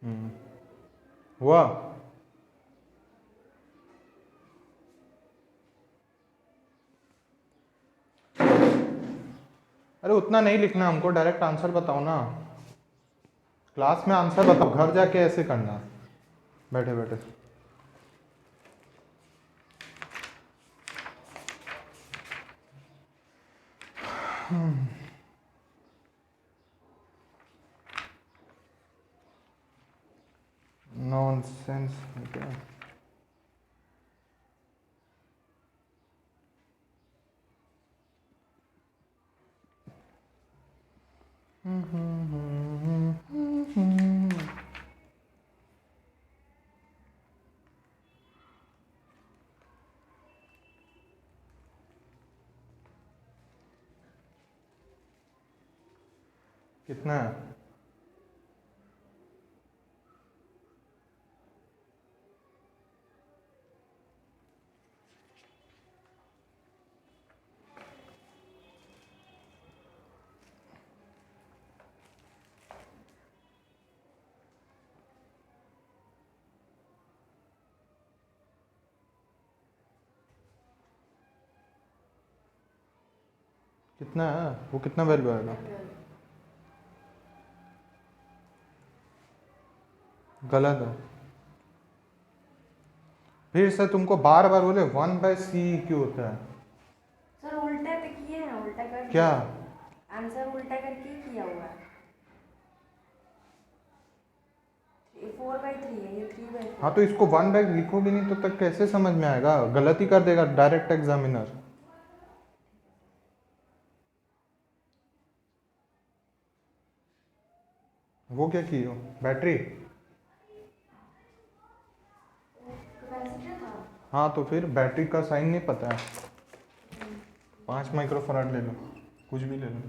हम्म, हुआ। अरे उतना नहीं लिखना हमको, डायरेक्ट आंसर बताओ ना। क्लास में आंसर बताओ, घर जाके ऐसे करना बैठे बैठे। नॉनसेंस क्या। कितना है? कितना है वो, कितना वैल्यू आएगा? गलत है। फिर से तुमको बार बार बोले 1/c क्यों होता है? सर उल्टा पे किए हैं, उल्टा कर क्या? आंसर उल्टा करके ही किया हुआ है। 4/3 है, ये 3/4। हाँ तो इसको 1/, लिखोगे नहीं तो तक कैसे समझ में आएगा? गलती कर देगा डायरेक्ट एग्जामिनर। वो क्या की हो? बैटरी? कैपेसिटर था। हाँ तो फिर बैटरी का साइन नहीं पता है? 5 माइक्रोफराड ले लो, कुछ भी ले लो।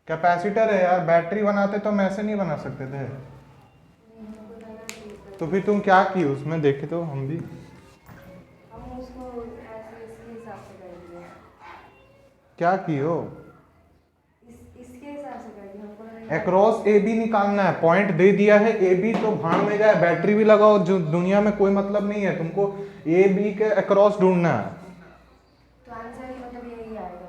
कैपेसिटर है यार, बैटरी बनाते तो हम ऐसे नहीं बना सकते थे। तो फिर तुम क्या की उसमें, देखे तो हम भी। हम उसको ऐसे इसके हिसाब से कर दिए, क्या की हो? इसके हिसाब से कर दिए हमको लगा अक्रॉस ए बी निकालना है, पॉइंट दे दिया है ए बी तो भाड़ में जाए, बैटरी भी लगाओ, जो दुनिया में कोई मतलब नहीं है, तुमको ए बी के अक्रॉस ढूंढना है। तो आंसर ही मतलब यही आएगा।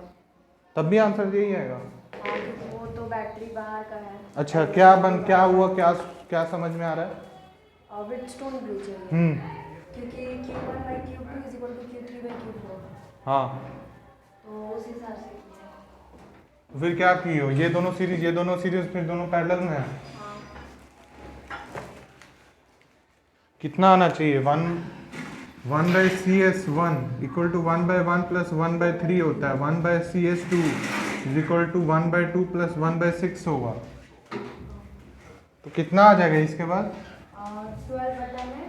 तब भी आंसर यही आएगा। हाँ क्योंकि वो तो बैटरी बाहर का है। अच्छा क्या हुआ, क्या समझ में आ रहा है? व्हीटस्टोन ब्रिज है, क्योंकि Q1/Q2 is equal to Q3/Q4। हाँ तो उस हिसाब से किया। तो फिर क्या की हो, ये दोनों सीरीज फिर दोनों पैरेलल में है। हाँ कितना आना चाहिए? 1/CS1 इक्वल टू 1/1 प्लस 1/3 होता है, 1/CS2 is equal to 1/2 plus 1/6 होगा। तो कितना आ जाएगा इसके बाद? 12 बटा में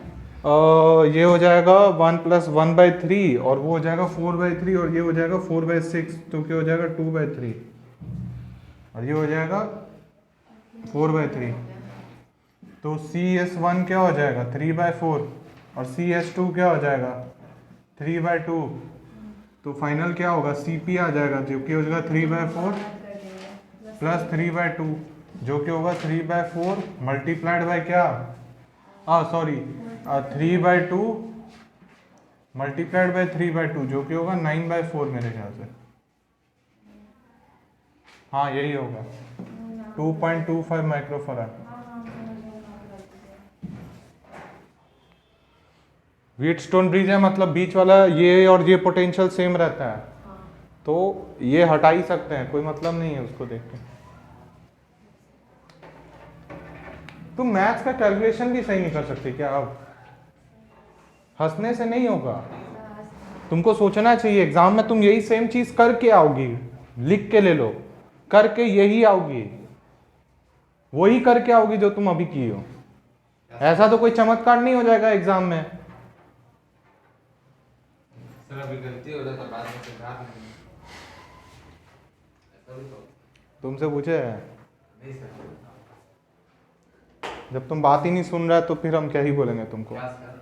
ये हो जाएगा 1 प्लस 1/3 और वो हो जाएगा 4/3 और ये हो जाएगा 4/6, तो क्या हो जाएगा 2/3 और ये हो जाएगा 4/3। तो CS1 क्या हो जाएगा 3/4 और CS2 क्या हो जाएगा 3/2। तो फाइनल क्या होगा CP आ जाएगा जो कि हो जाएगा 3/4 कर देंगे प्लस 3/2 जो कि होगा 3/4 मल्टीप्लाइड बाय क्या, सॉरी 3/2 मल्टीप्लाइड बाय 3/2 जो कि होगा 9/4 मेरे ख्याल से। हाँ यही होगा 2.25 माइक्रोफराड। व्हीटस्टोन ब्रिज है मतलब बीच वाला ये और ये पोटेंशियल सेम रहता है, तो ये हटा ही सकते हैं, कोई मतलब नहीं है उसको देख के। तुम मैथ्स का कैलकुलेशन भी सही नहीं कर सकते क्या? अब हंसने से नहीं होगा, तुमको सोचना चाहिए। एग्जाम में तुम यही सेम चीज करके आओगी, लिख के ले लो, करके यही आओगी, वही करके आओगी जो तुम अभी की हो। ऐसा तो कोई चमत्कार नहीं हो जाएगा एग्जाम में। सर अभी गलती हो रहा था, बाद में सुधार नहीं। ऐसा भी तो तुमसे पूछे? नहीं सर। जब तुम बात ही नहीं सुन रहा तो फिर हम क्या ही बोलेंगे तुमको। क्या सर?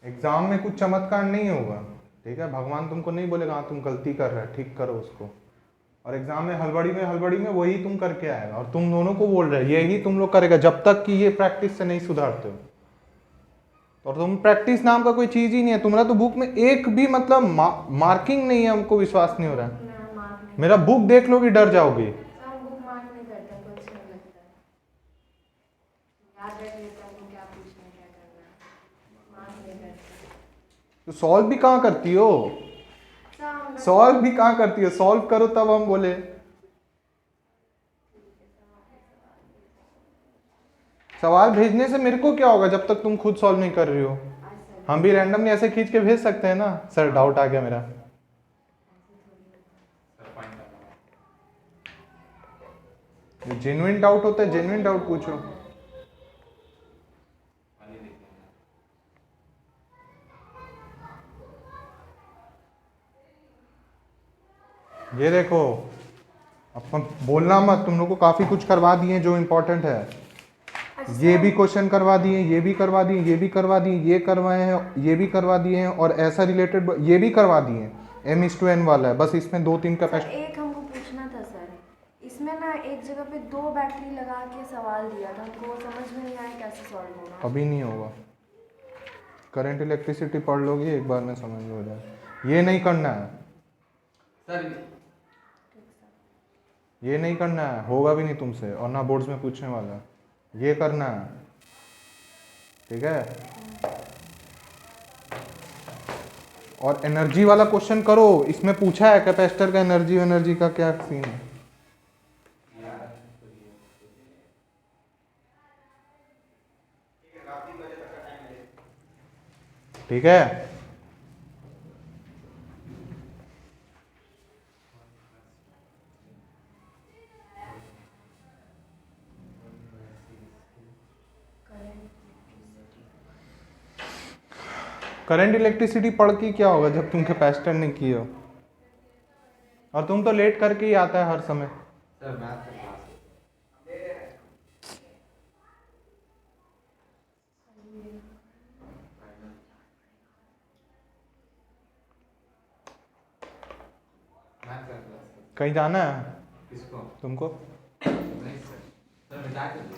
एग्जाम में कुछ चमत्कार नहीं होगा, ठीक है? भगवान तुमको नहीं बोलेगा हाँ तुम गलती कर रहे हो ठीक करो उसको। और एग्जाम में हड़बड़ी में वही तुम करके आएगा, और तुम दोनों को बोल रहे यही तुम लोग करेगा जब तक कि ये प्रैक्टिस से नहीं सुधारते हो। और तुम प्रैक्टिस नाम का कोई चीज ही नहीं है तुम्हारा, तो बुक में एक भी मतलब मार्किंग नहीं है, हमको विश्वास नहीं हो रहा है। मैं मार्क नहीं मेरा बुक देख लोगी डर जाओगी। सर, बुक मार्क नहीं करता, कुछ नहीं लगता है, याद रख लेता हूँ क्या पूछना है, क्या करना है, मार्क नहीं करता। तो सॉल्व भी कहाँ करती हो, सर, हम सॉल्व भी कहाँ करती हो, सॉल्व करो तब हम बोले। सवाल भेजने से मेरे को क्या होगा जब तक तुम खुद सॉल्व नहीं कर रही हो। हम भी रैंडमली ऐसे खींच के भेज सकते हैं ना, सर डाउट आ गया मेरा। जेन्युइन डाउट होता है, जेन्युइन डाउट पूछो। ये देखो, अपन बोलना मत, तुम लोग को काफी कुछ करवा दिए जो इम्पोर्टेंट है। ये भी क्वेश्चन करवा दिए, ये भी करवा दिए, ये भी करवा दिए, ये करवाए हैं, ये भी करवा दिए हैं, और ऐसा रिलेटेड ये भी करवा दिए। M:2N वाला है, बस इसमें 2-3 सर, कैपेसिटी। एक हमको पूछना था सर, इसमें ना एक जगह पे 2 बैटरी लगा के सवाल दिया था, हमको समझ में नहीं आया कैसे सॉल्व होगा। अभी नहीं होगा, करंट इलेक्ट्रिसिटी पढ़ लोगी एक बार में समझ में हो जाए। ये नहीं करना है सर, ये नहीं करना है, होगा भी नहीं तुमसे, और ना बोर्ड्स में पूछने वाला है। ये करना है, ठीक है। और एनर्जी वाला क्वेश्चन करो, इसमें पूछा है कैपेसिटर का एनर्जी का क्या सीन है। ठीक है, करंट इलेक्ट्रिसिटी पढ़ के क्या होगा जब तुम कैपेसिटर नहीं किए हो, और तुम तो लेट करके ही आता है हर समय। सर मैथ का क्लास मैथ का क्लास कहीं जाना है किसको? तुमको? नहीं सर, सर मिटा के दो।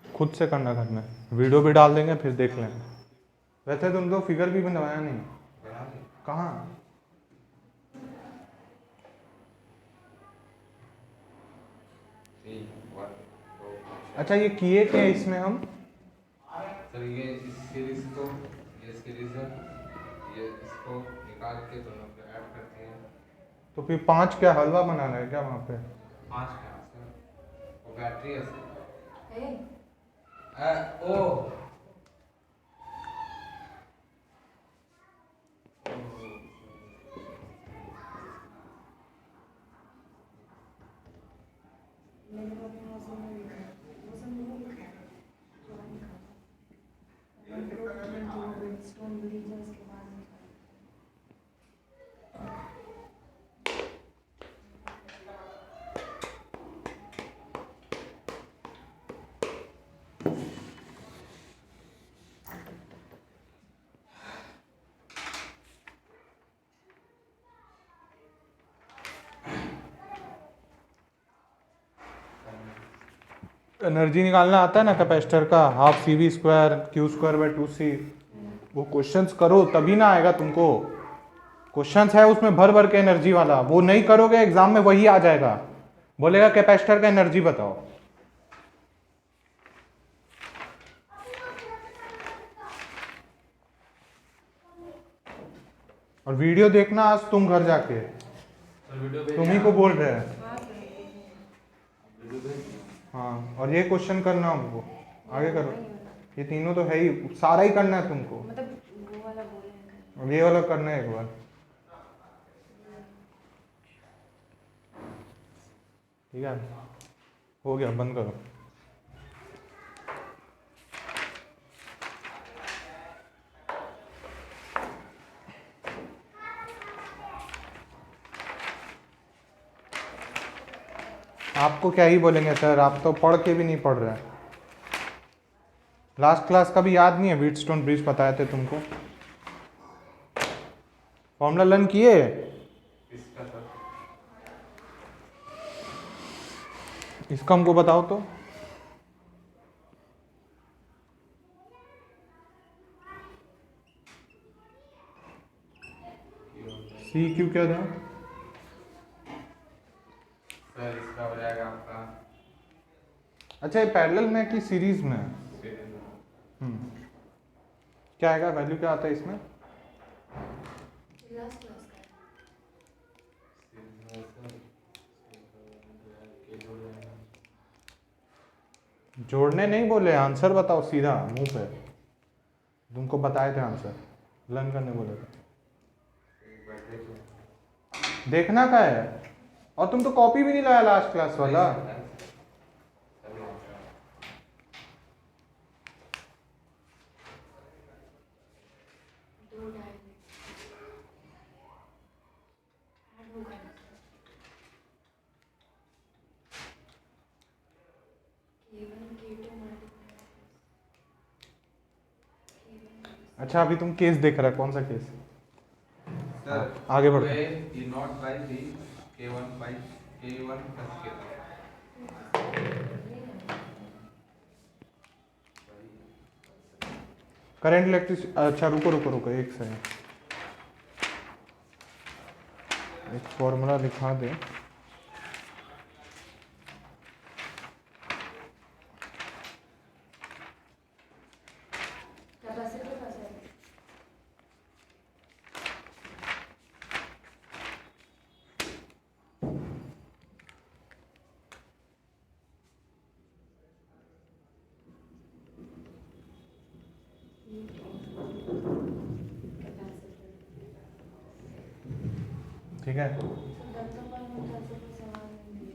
खुद से करना घर में, वीडियो भी डाल देंगे फिर देख लेंगे। वैसे तुम तो फिगर भी बनवाया नहीं, बना ली। कहाँ? अच्छा ये किए क्या इसमें हम? सर ये इस सीरीज को, ये सीरीज है, ये इसको निकाल के दोनों को ऐड करते हैं। तो फिर 5 क्या हलवा बनाना है क्या वहाँ पे? 5 का सर, वो बैटरी है सर। ए, ओ मैंने तो अपने मौसम में लिखा है, मौसम में नहीं लिखा है, जो मैंने लिखा था। जो Wheatstone bridge है उसके बाद लिखा है। एनर्जी निकालना आता है ना कैपेसिटर का, हाफ CV² Q²/2C। वो क्वेश्चंस करो तभी ना आएगा तुमको। क्वेश्चंस है उसमें भर भर के एनर्जी वाला, वो नहीं करोगे एग्जाम में वही आ जाएगा, बोलेगा कैपेसिटर का एनर्जी बताओ। और वीडियो देखना आज तुम घर जाके, सर वीडियो भेज तुम ही को बोल रहे हैं। वीडियो भेज। हाँ, और ये क्वेश्चन करना हमको, आगे करो। ये तीनों तो है ही, सारा ही करना है तुमको। मतलब वो वाला बोले हैं। अब ये वाला करना है एक बार, ठीक है? हो गया, बंद करो। आपको क्या ही बोलेंगे सर, आप तो पढ़ के भी नहीं पढ़ रहे हैं। लास्ट क्लास का भी याद नहीं है, व्हीटस्टोन ब्रिज बताए थे तुमको, फॉर्मूला लर्न किए? इसका सर इसका हमको बताओ तो। सी क्यू क्या था? सर इसका हो जाएगा आपका अच्छा, ये पैरेलल में कि सीरीज में है? क्या आएगा वैल्यू, क्या आता है इसमें? लास्ट क्लास का जोड़ने नहीं बोले, आंसर बताओ सीधा मुंह पे। तुमको बताए थे आंसर, लर्न करने बोले थे। देखना का है, और तुम तो कॉपी भी नहीं लाया लास्ट क्लास वाला। दो डायरेक्ट ऐड होगा ना सर। K1 K2 मल्टीप्लाई अच्छा, अभी तुम केस देख रहा है, कौन सा केस? सर आगे बढ़ो। E naught by C K1 by K1 plus K2 current electric, अच्छा रुको रुको रुको एक सेकंड, एक फॉर्मूला लिखा दे। कैपेसिटर का सर। ठीक है, दत्तों पर मुझे ऐसे कोई सवाल नहीं दिए।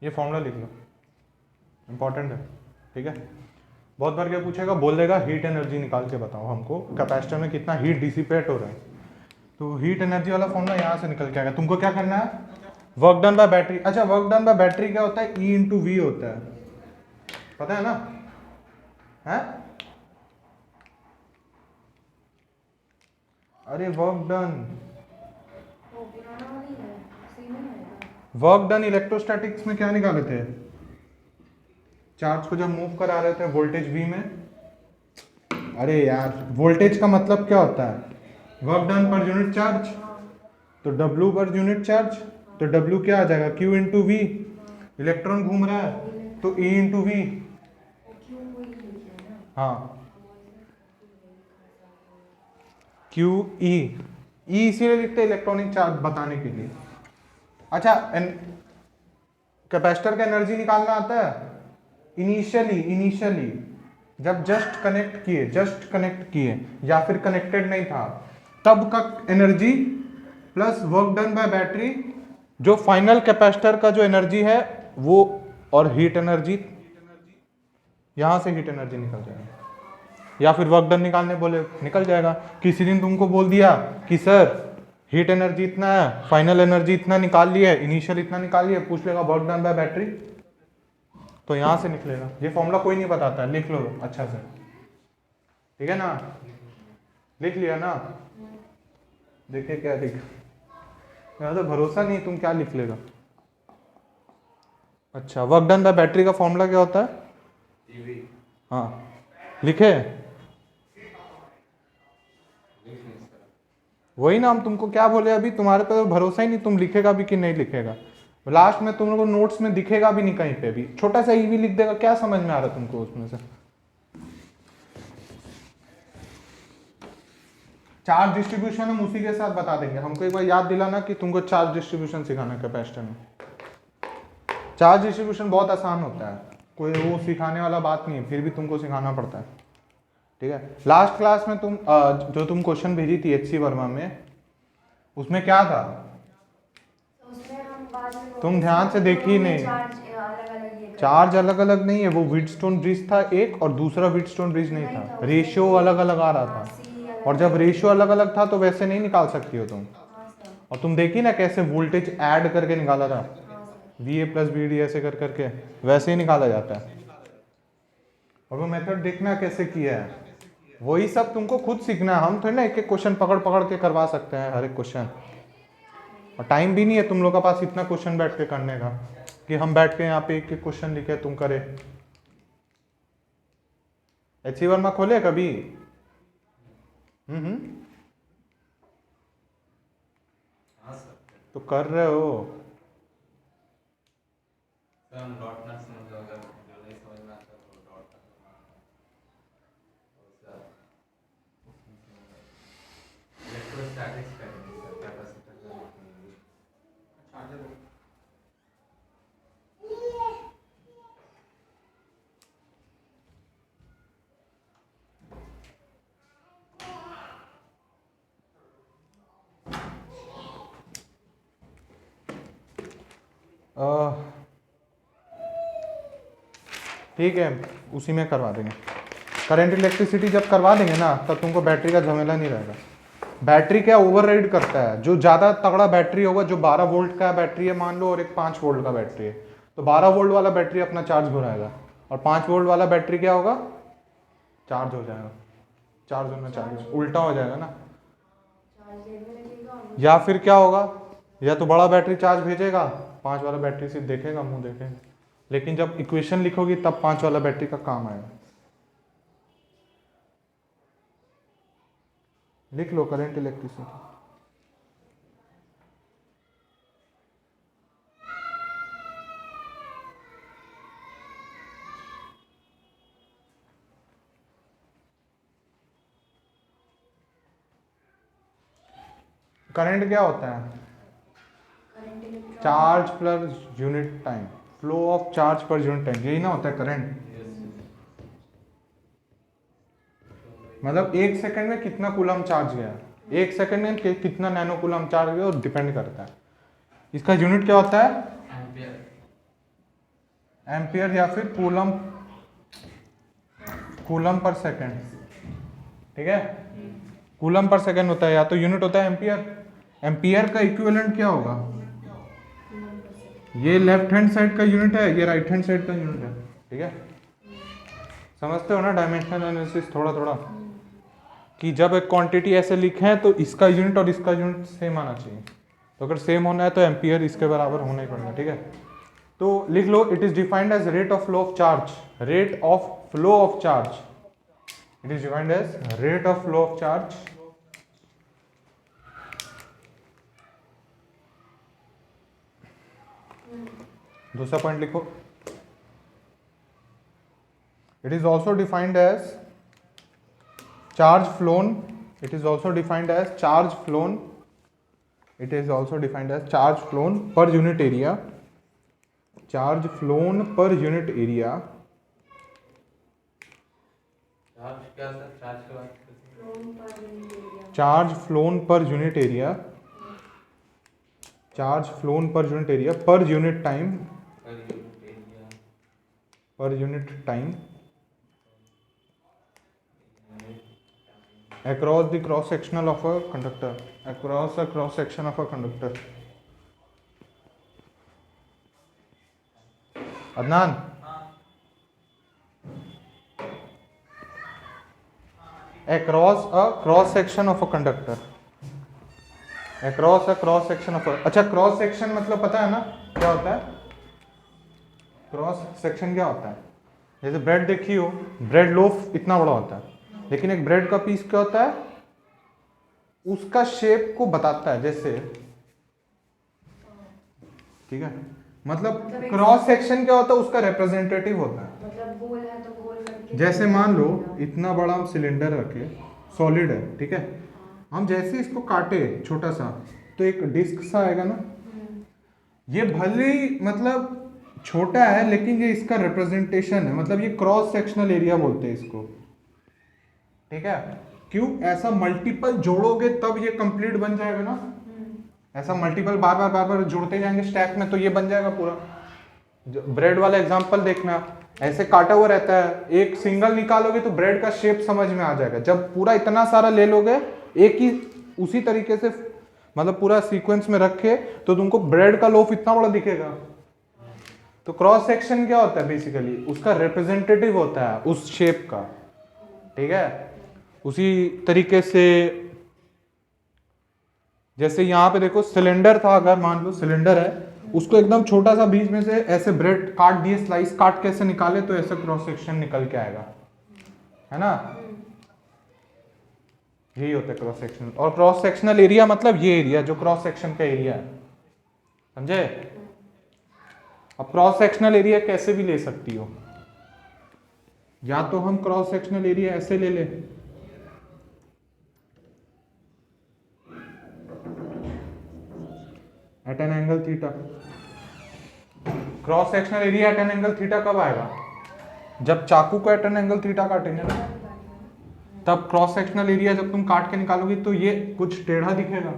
ये फॉर्मूला लिख लो, इंपॉर्टेंट है। ठीक है, बहुत बार क्या पूछेगा, बोल देगा हीट एनर्जी निकाल के बताओ हमको कैपेसिटर में कितना हीट डिसिपेट हो रहा है। तो हीट एनर्जी वाला फॉर्मूला यहाँ से निकल के आएगा। तुमको क्या करना है, वर्क डन बाय बैटरी। अच्छा, वर्क डन बाय बैटरी क्या होता है? E इंटू वी होता है, पता है ना? है? अरे वर्क डन, वो पुराना वाली है, सेम ही आएगा। वर्क डन इलेक्ट्रोस्टैटिक्स में क्या निकाले थे? चार्ज को जब मूव करा रहे थे वोल्टेज V में। अरे यार, वोल्टेज का मतलब क्या होता है? Work done per unit charge, तो W पर यूनिट चार्ज, तो W क्या आ जाएगा? Q into we. इलेक्ट्रॉन घूम रहा है तो E इंटू वी। क्यों कोई लिखा है ना। हाँ, Q E, E इसीलिए लिखते हैं इलेक्ट्रॉनिक चार्ज बताने के लिए। अच्छा, कैपेसिटर का एनर्जी निकालना आता है? इनिशियली जब जस्ट कनेक्ट किए या फिर कनेक्टेड नहीं था तब का energy plus work done by battery, जो फाइनल कैपेसिटर का जो एनर्जी है वो, और हीट एनर्जी, यहां से हीट एनर्जी निकल जाएगा। या फिर वर्क डन निकालने बोले, निकल जाएगा। किसी दिन तुमको बोल दिया कि सर हीट एनर्जी इतना है, फाइनल एनर्जी इतना निकाल लिया है, इनिशियल इतना निकाल लिया, पूछ लेगा वर्क डन बाय बैटरी, तो यहां से निकलेगा। ये फॉर्मूला कोई नहीं बताता है, लिख लो अच्छा से। ठीक है ना, लिख लिया ना? देखिए क्या लिख, मेरा तो भरोसा नहीं तुम क्या लिख लेगा। अच्छा, वर्क डन बाय बैटरी का फॉर्मूला क्या होता है? EV हाँ, लिखे? वही ना, हम तुमको क्या बोले अभी, तुम्हारे पे तो भरोसा ही नहीं, तुम लिखेगा भी कि नहीं लिखेगा। लास्ट में तुम लोगों को नोट्स में दिखेगा भी नहीं कहीं पे भी, छोटा सा ईवी लिख देगा। क्या समझ में आ रहा है तुमको उसमें से? चार्ज डिस्ट्रीब्यूशन हम उसी के साथ बता देंगे। हमको एक बार याद दिलाना कि तुमको चार्ज डिस्ट्रीब्यूशन सिखाना है कैपेसिटर में। चार्ज डिस्ट्रीब्यूशन बहुत आसान होता है, कोई वो सिखाने वाला बात नहीं है, फिर भी तुमको सिखाना पड़ता है। ठीक है। लास्ट क्लास में तुम जो तुम क्वेश्चन भेजी थी HC वर्मा में, उसमें क्या था? तो उसमें हम बाद में तुम ध्यान से देखी नहीं। चार्ज अलग अलग नहीं है, वो व्हीटस्टोन ब्रिज था एक, और दूसरा व्हीटस्टोन ब्रिज नहीं था, रेशियो अलग अलग आ रहा था। और जब रेशियो अलग अलग था तो वैसे नहीं निकाल सकती हो तुम। और तुम देखी ना कैसे वोल्टेज ऐड करके निकाला था, VA प्लस BD ऐसे कर करके, वैसे ही निकाला जाता है। और वो मेथड देखना कैसे किया है, वही सब तुमको खुद सीखना है। हम थोड़ी ना एक एक क्वेश्चन पकड़ पकड़ के करवा सकते हैं हर एक क्वेश्चन, और टाइम भी नहीं है तुम लोग के पास इतना क्वेश्चन बैठ के करने का कि हम बैठ के यहाँ पे एक एक क्वेश्चन लिखे तुम करे। HC वर्मा खोले कभी? हाँ सर। तो कर रहे हो। सर हम डॉट ना समझ, अगर जो नहीं समझ में आता तो डॉट इलेक्ट्रोस्टैटिक्स करेंगे सर, कैपेसिटर का चार्जर। ठीक है, उसी में करवा देंगे। करंट इलेक्ट्रिसिटी जब करवा देंगे ना, तब तुमको बैटरी का झमेला नहीं रहेगा। बैटरी क्या ओवरराइड करता है, जो ज़्यादा तगड़ा बैटरी होगा, जो 12 वोल्ट का बैटरी है मान लो, और एक 5 वोल्ट का बैटरी है, तो 12 वोल्ट वाला बैटरी अपना चार्ज घुराएगा, और 5 वोल्ट वाला बैटरी क्या होगा, चार्ज हो जाएगा। चार्ज होना चार्ज उल्टा हो जाएगा ना। या फिर क्या होगा, या तो बड़ा बैटरी चार्ज भेजेगा, 5 वाला बैटरी सिर्फ देखेगा, मुंह देखेगा, लेकिन जब इक्वेशन लिखोगी तब 5 वाला बैटरी का काम आएगा। लिख लो करंट इलेक्ट्रिसिटी। करंट क्या होता है? Charge plus unit time, flow of charge per unit time, यही ना होता है करंट। मतलब 1 सेकंड में कितना कूलम चार्ज गया, 1 सेकंड में कितना नैनो कूलम चार्ज गया, और डिपेंड करता है। इसका यूनिट क्या होता है? एम्पियर या फिर कूलम, कूलम पर सेकंड। ठीक है, कूलम पर सेकंड होता है, या तो यूनिट होता है एम्पियर। एम्पियर का इक्विवेलेंट क्या होगा? ये लेफ्ट हैंड साइड का यूनिट है, ये राइट हैंड साइड का यूनिट है। ठीक है, समझते हो ना डायमेंशनल एनालिसिस थोड़ा थोड़ा, कि जब एक क्वांटिटी ऐसे लिखे हैं तो इसका यूनिट और इसका यूनिट सेम आना चाहिए। तो अगर सेम होना है तो एम्पियर इसके बराबर होना ही पड़ेगा। ठीक है, तो लिख लो, it is defined as rate of flow of charge, rate of flow of charge, it is defined as rate of flow of charge दूसरा पॉइंट लिखो, it is also defined as charge flown, it is also defined as charge flown, it is also defined as charge flown per unit area, charge flown per unit area, charge क्या sir, charge के बाद charge flown per unit area, charge flown per unit area per unit time, per unit time across the cross sectional of a conductor, across a cross section of a conductor. Adnan, across a cross section of a conductor, across a cross section of a, अच्छा cross section मतलब पता है ना क्या होता है? Cross section क्या होता है? जैसे ब्रेड देखी हो, ब्रेड लोफ इतना बड़ा होता है, लेकिन एक ब्रेड का पीस क्या होता है? उसका शेप को बताता है, जैसे, ठीक है, मतलब क्रॉस सेक्शन क्या होता है? उसका रिप्रेजेंटेटिव होता है। मतलब गोल है तो गोल करके, जैसे मान लो इतना बड़ा हम सिलेंडर रखे, सॉलिड है, ठीक है, हम जैसे इसको काटे छोटा सा तो एक डिस्क सा आएगा ना, ये भले ही मतलब छोटा है लेकिन ये इसका रिप्रेजेंटेशन है, मतलब ये क्रॉस सेक्शनल एरिया बोलते हैं इसको। ठीक है, क्यों? ऐसा मल्टीपल जोड़ोगे तब ये कंप्लीट बन जाएगा ना, ऐसा मल्टीपल बार बार जोड़ते जाएंगे स्टैक में तो ये बन जाएगा पूरा। ब्रेड वाला एग्जांपल देखना, ऐसे काटा हुआ रहता है, एक सिंगल निकालोगे तो ब्रेड का शेप समझ में आ जाएगा। जब पूरा इतना सारा ले लोगे एक ही उसी तरीके से, मतलब पूरा सीक्वेंस में रखे, तो तुमको ब्रेड का लोफ इतना बड़ा दिखेगा। तो क्रॉस सेक्शन क्या होता है? बेसिकली उसका रिप्रेजेंटेटिव होता है उस शेप का, ठीक है। उसी तरीके से जैसे यहाँ पे देखो सिलेंडर था, अगर मान लो सिलेंडर है, उसको एकदम छोटा सा बीच में से ऐसे ब्रेड काट दिए, स्लाइस काट के ऐसे निकाले तो ऐसे क्रॉस सेक्शन निकल के आएगा, है ना। यही होता है क्रॉस सेक्शन। और क्रॉस सेक्शनल एरिया मतलब ये एरिया जो क्रॉस सेक्शन का एरिया है, समझे। अब क्रॉस सेक्शनल एरिया कैसे भी ले सकती हो, या तो हम क्रॉस सेक्शनल एरिया ऐसे ले ले, at an angle theta. Cross sectional area at an angle theta कब आएगा? जब चाकू को एट एन एंगल थीटा काटेंगे ना, तब क्रॉस सेक्शनल एरिया जब तुम काट के निकालोगे तो ये कुछ टेढ़ा दिखेगा,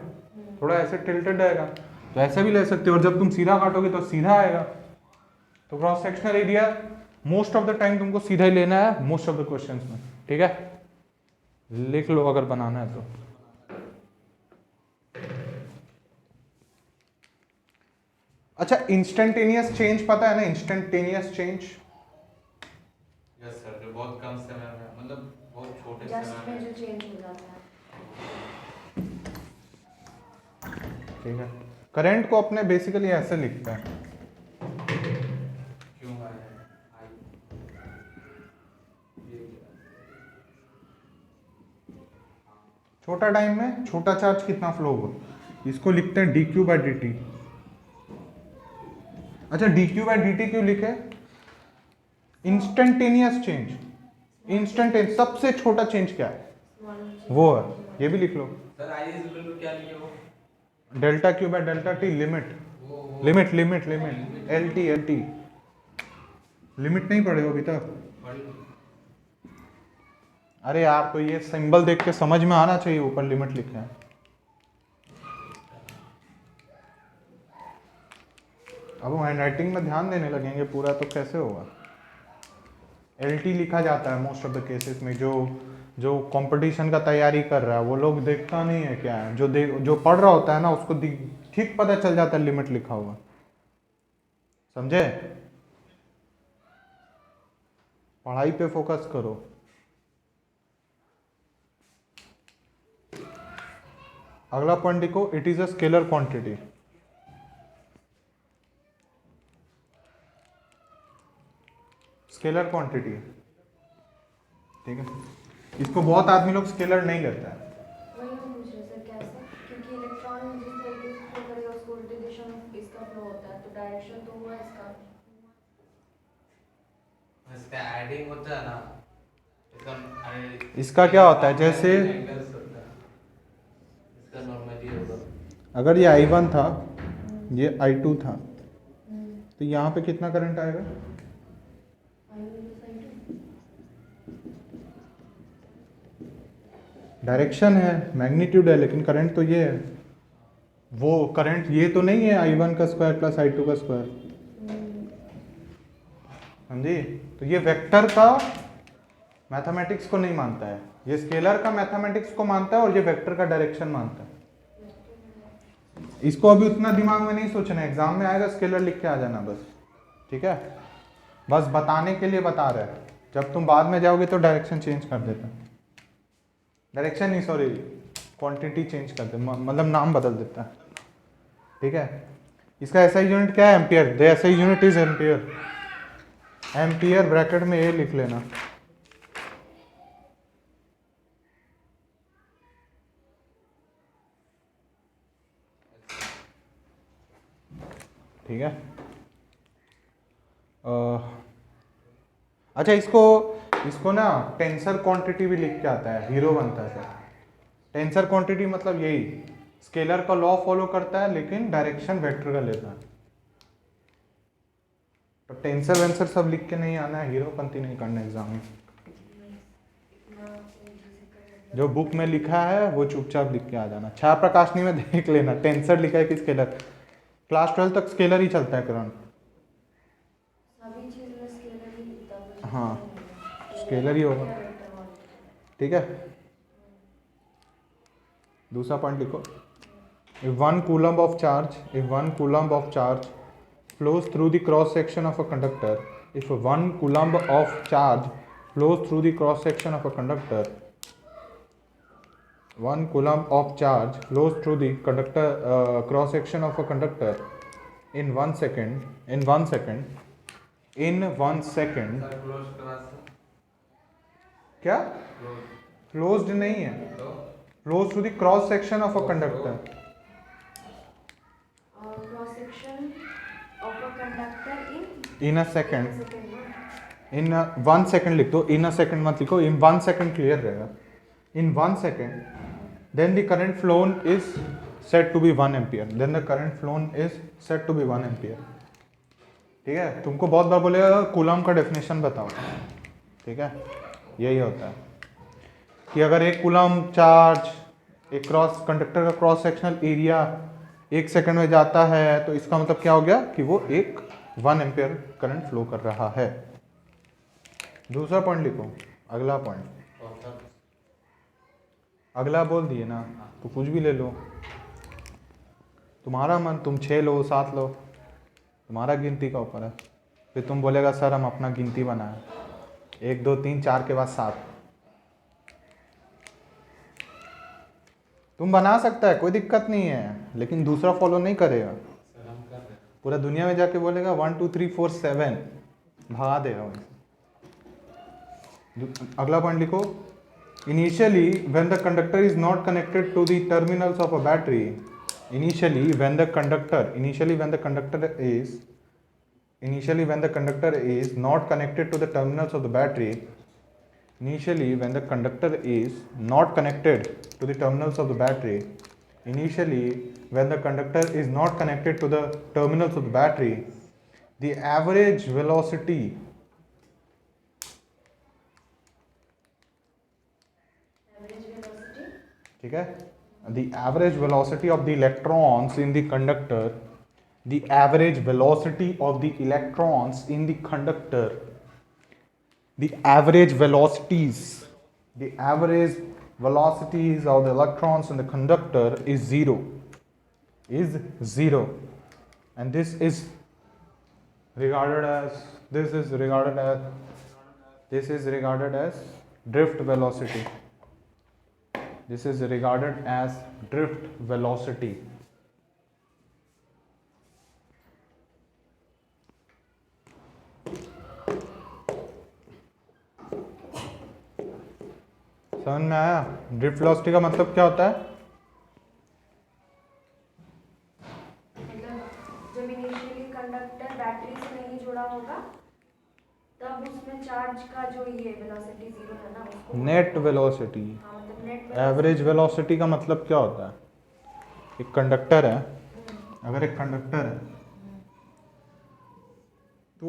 थोड़ा ऐसे टिल्टेड आएगा, तो ऐसे भी ले सकते हो। और जब तुम सीधा काटोगे तो सीधा आएगा। तो cross sectional area most of the time तुमको सीधा ही लेना है, मोस्ट ऑफ द क्वेश्चंस में, ठीक है। लिख लो अगर बनाना है तो। अच्छा, इंस्टेंटेनियस चेंज पता है ना? इंस्टेंटेनियस चेंज, यस सर, जो बहुत कम समय में, मतलब बहुत छोटे जस्ट समय में में। जो चेंज हो जाता है। ठीक है। करंट को अपने बेसिकली ऐसे लिखते हैं, क्यों है आई ये छोटा टाइम में छोटा चार्ज कितना फ्लो होगा, इसको लिखते हैं dq बाई dt। अच्छा, dq बाई dt क्यों लिखे? इंस्टेंटेनियस चेंज, इंस्टेंटेनियस सबसे छोटा चेंज क्या है? वो है, ये भी लिख लो। Sir I is equal to क्या लिखे वो? Delta Q by delta T, limit वो limit limit limit L T limit नहीं पढ़े हो अभी तक? अरे यार, तो ये सिंबल देख के समझ में आना चाहिए, ऊपर लिमिट लिखे हैं। अब हम हैंडराइटिंग में ध्यान देने लगेंगे पूरा तो कैसे होगा। LT लिखा जाता है मोस्ट ऑफ द केसेस में। जो कंपटीशन का तैयारी कर रहा है वो लोग देखता नहीं है क्या है, जो पढ़ रहा होता है ना उसको ठीक पता चल जाता है लिमिट लिखा हुआ, समझे। पढ़ाई पे फोकस करो। अगला पॉइंट देखो, it is a scalar quantity. Scalar quantity, ठीक है। इसको बहुत आदमी लोग स्केलर नहीं लेता है। वही हम पूछ रहे सर कैसे, क्योंकि इलेक्ट्रॉन जिस तरीके से फ्लो करेगा उसको उल्टी दिशा में इसका फ्लो होता है, तो डायरेक्शन तो हुआ इसका। इसका एडिंग होता है ना, इसका क्या होता है, जैसे एंगल्स होता है, इसका नॉर्मली होगा। अगर ये I1 था, ये I2 था, तो यहाँ पे कितना करंट आएगा? डायरेक्शन है, मैग्नीट्यूड है, लेकिन करंट तो ये है। वो करंट ये तो नहीं है I1 का स्क्वायर प्लस I2 का स्क्वायर, समझी। तो ये वेक्टर का मैथमेटिक्स को नहीं मानता है, ये स्केलर का मैथमेटिक्स को मानता है, और ये वेक्टर का डायरेक्शन मानता है। इसको अभी उतना दिमाग में नहीं सोचना, एग्जाम में आएगा स्केलर लिख के आ जाना बस, ठीक है। बस बताने के लिए बता रहे हैं, जब तुम बाद में जाओगे तो डायरेक्शन चेंज कर देता है, डायरेक्शन नहीं सॉरी क्वांटिटी चेंज कर दे, मतलब नाम बदल देता है, ठीक है। इसका ऐसा यूनिट क्या है? एम्पियर। द ऐसा unit is ampere. Ampere bracket में ये लिख लेना, ठीक है। अच्छा, इसको ना टेंसर क्वांटिटी भी लिख के आता है, हीरो बनता है सर। टेंसर क्वांटिटी मतलब यही, स्केलर का लॉ फॉलो करता है लेकिन डायरेक्शन वेक्टर का लेता है। तो टेंसर वेंसर सब लिख के नहीं आना है, हीरो पंती नहीं करना एग्जाम में। जो बुक में लिखा है वो चुपचाप लिख के आ जाना। छाया प्रकाशनी में देख लेना टेंसर लिखा है कि स्केलर। क्लास 12 तक स्केलर ही चलता है करण। सभी चीज में स्केलर ही दिखता है। हाँ स्केलर ही होगा, ठीक है। दूसरा पॉइंट लिखो, if 1 coulomb of charge flows through the cross section of a conductor, if 1 coulomb of charge flows through the cross section of a conductor, 1 coulomb of charge flows through the conductor cross section of a conductor in 1 second, in 1 second, sir close class क्या close closed नहीं है, तो flows through the cross section of a conductor, cross section of a conductor in a second, second in 1 second लिख दो, in a second मत लिखो, in 1 second clear रहेगा। in 1 second then the current flown is said to be 1 ampere, then the current flown is said to be 1 ampere, ठीक है। तुमको बहुत बार बोलेगा कूलम का डेफिनेशन बताओ, ठीक है। यही होता है कि अगर एक कूलम चार्ज एक क्रॉस कंडक्टर का क्रॉस सेक्शनल एरिया 1 सेकंड में जाता है तो इसका मतलब क्या हो गया कि वो एक 1 एम्पियर करंट फ्लो कर रहा है। दूसरा पॉइंट लिखो, अगला पॉइंट, अगला बोल दिए ना तो कुछ भी ले लो, तुम्हारा मन, तुम 6 लो 7 लो, तुम्हारा गिनती का ऊपर है। फिर तुम बोलेगा सर हम अपना गिनती बनाए 1 2 3 4 के बाद 7, तुम बना सकता है कोई दिक्कत नहीं है, लेकिन दूसरा फॉलो नहीं करेगा। सर हम कर रहे हैं। पूरा दुनिया में जाके बोलेगा 1 2 3 4 7, भगा देगा वहीं से। अगला पॉइंट लिखो, initially when the conductor is not connected to the terminals of a battery, initially when the conductor is not connected to the terminals of the battery, initially when the conductor is not connected to the terminals of the battery, initially when the conductor is not connected to the terminals of the battery, the average velocity ठीक है, the average velocity of the electrons in the conductor, the average velocity of the electrons in the conductor, the average velocities of the electrons in the conductor is zero, and this is regarded as drift velocity. This is regarded as drift velocity. समझ में आया? Drift velocity का मतलब क्या होता है? मतलब जब इनिशियली कंडक्टर बैटरी से नहीं जुड़ा होगा तब उसमें चार्ज का जो ये वेलोसिटी जीरो है ना उसको नेट वेलोसिटी। हाँ मतलब नेट एवरेज वेलोसिटी का मतलब क्या होता है? एक कंडक्टर है, अगर एक कंडक्टर है तो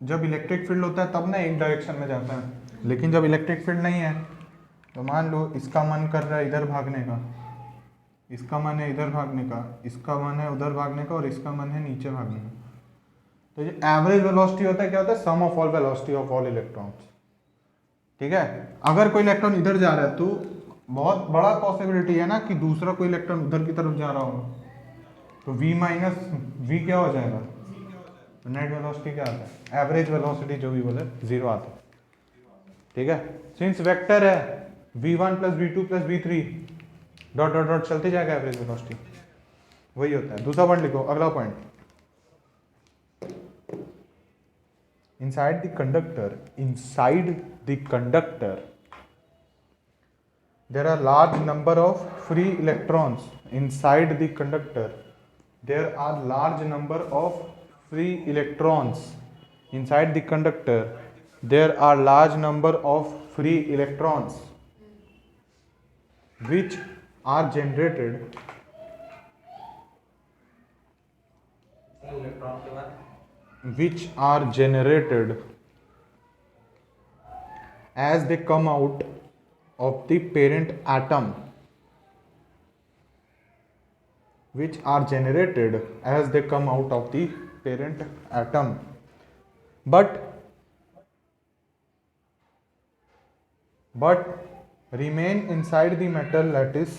जब इलेक्ट्रिक फील्ड होता है तब ना एक डायरेक्शन में जाता है, लेकिन जब इलेक्ट्रिक फील्ड नहीं है तो मान लो इसका मन कर रहा है इधर भागने का, इसका मन है इधर भागने का, इसका मन है उधर भागने का और इसका मन है नीचे भागने का। तो ये एवरेज वेलोसिटी होता है, क्या होता है? Sum of all velocity of all electrons, ठीक है। अगर कोई इलेक्ट्रॉन इधर जा रहा है तो बहुत बड़ा पॉसिबिलिटी है ना कि दूसरा कोई इलेक्ट्रॉन उधर की तरफ जा रहा होगा, तो v माइनस वी क्या हो जाएगा? तो नेट वेलोसिटी क्या आता है? एवरेज वेलोसिटी जो भी बोले जीरो आता है, ठीक है। सिंस वेक्टर है v1 plus v2 plus v3 dot dot dot चलते जाएगा, एवरेज वेलोसिटी वही होता है। दूसरा पॉइंट लिखो, अगला point, inside the conductor there are large number of free electrons. Inside the conductor there are large number of free electrons. Inside the conductor there are large number of free electrons which are generated electron के बाद as they come out of the parent atom which are generated as they come out of the parent atom, but remain inside the metal lattice,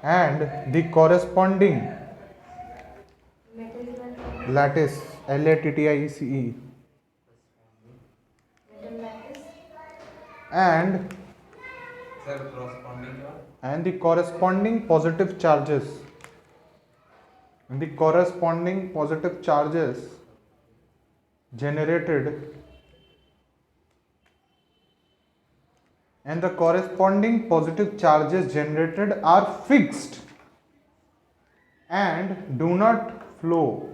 and the corresponding metal lattice, LATTICE, metal lattice and sir corresponding क्या? the corresponding positive charges, generated, and the corresponding positive charges generated are fixed and do not flow,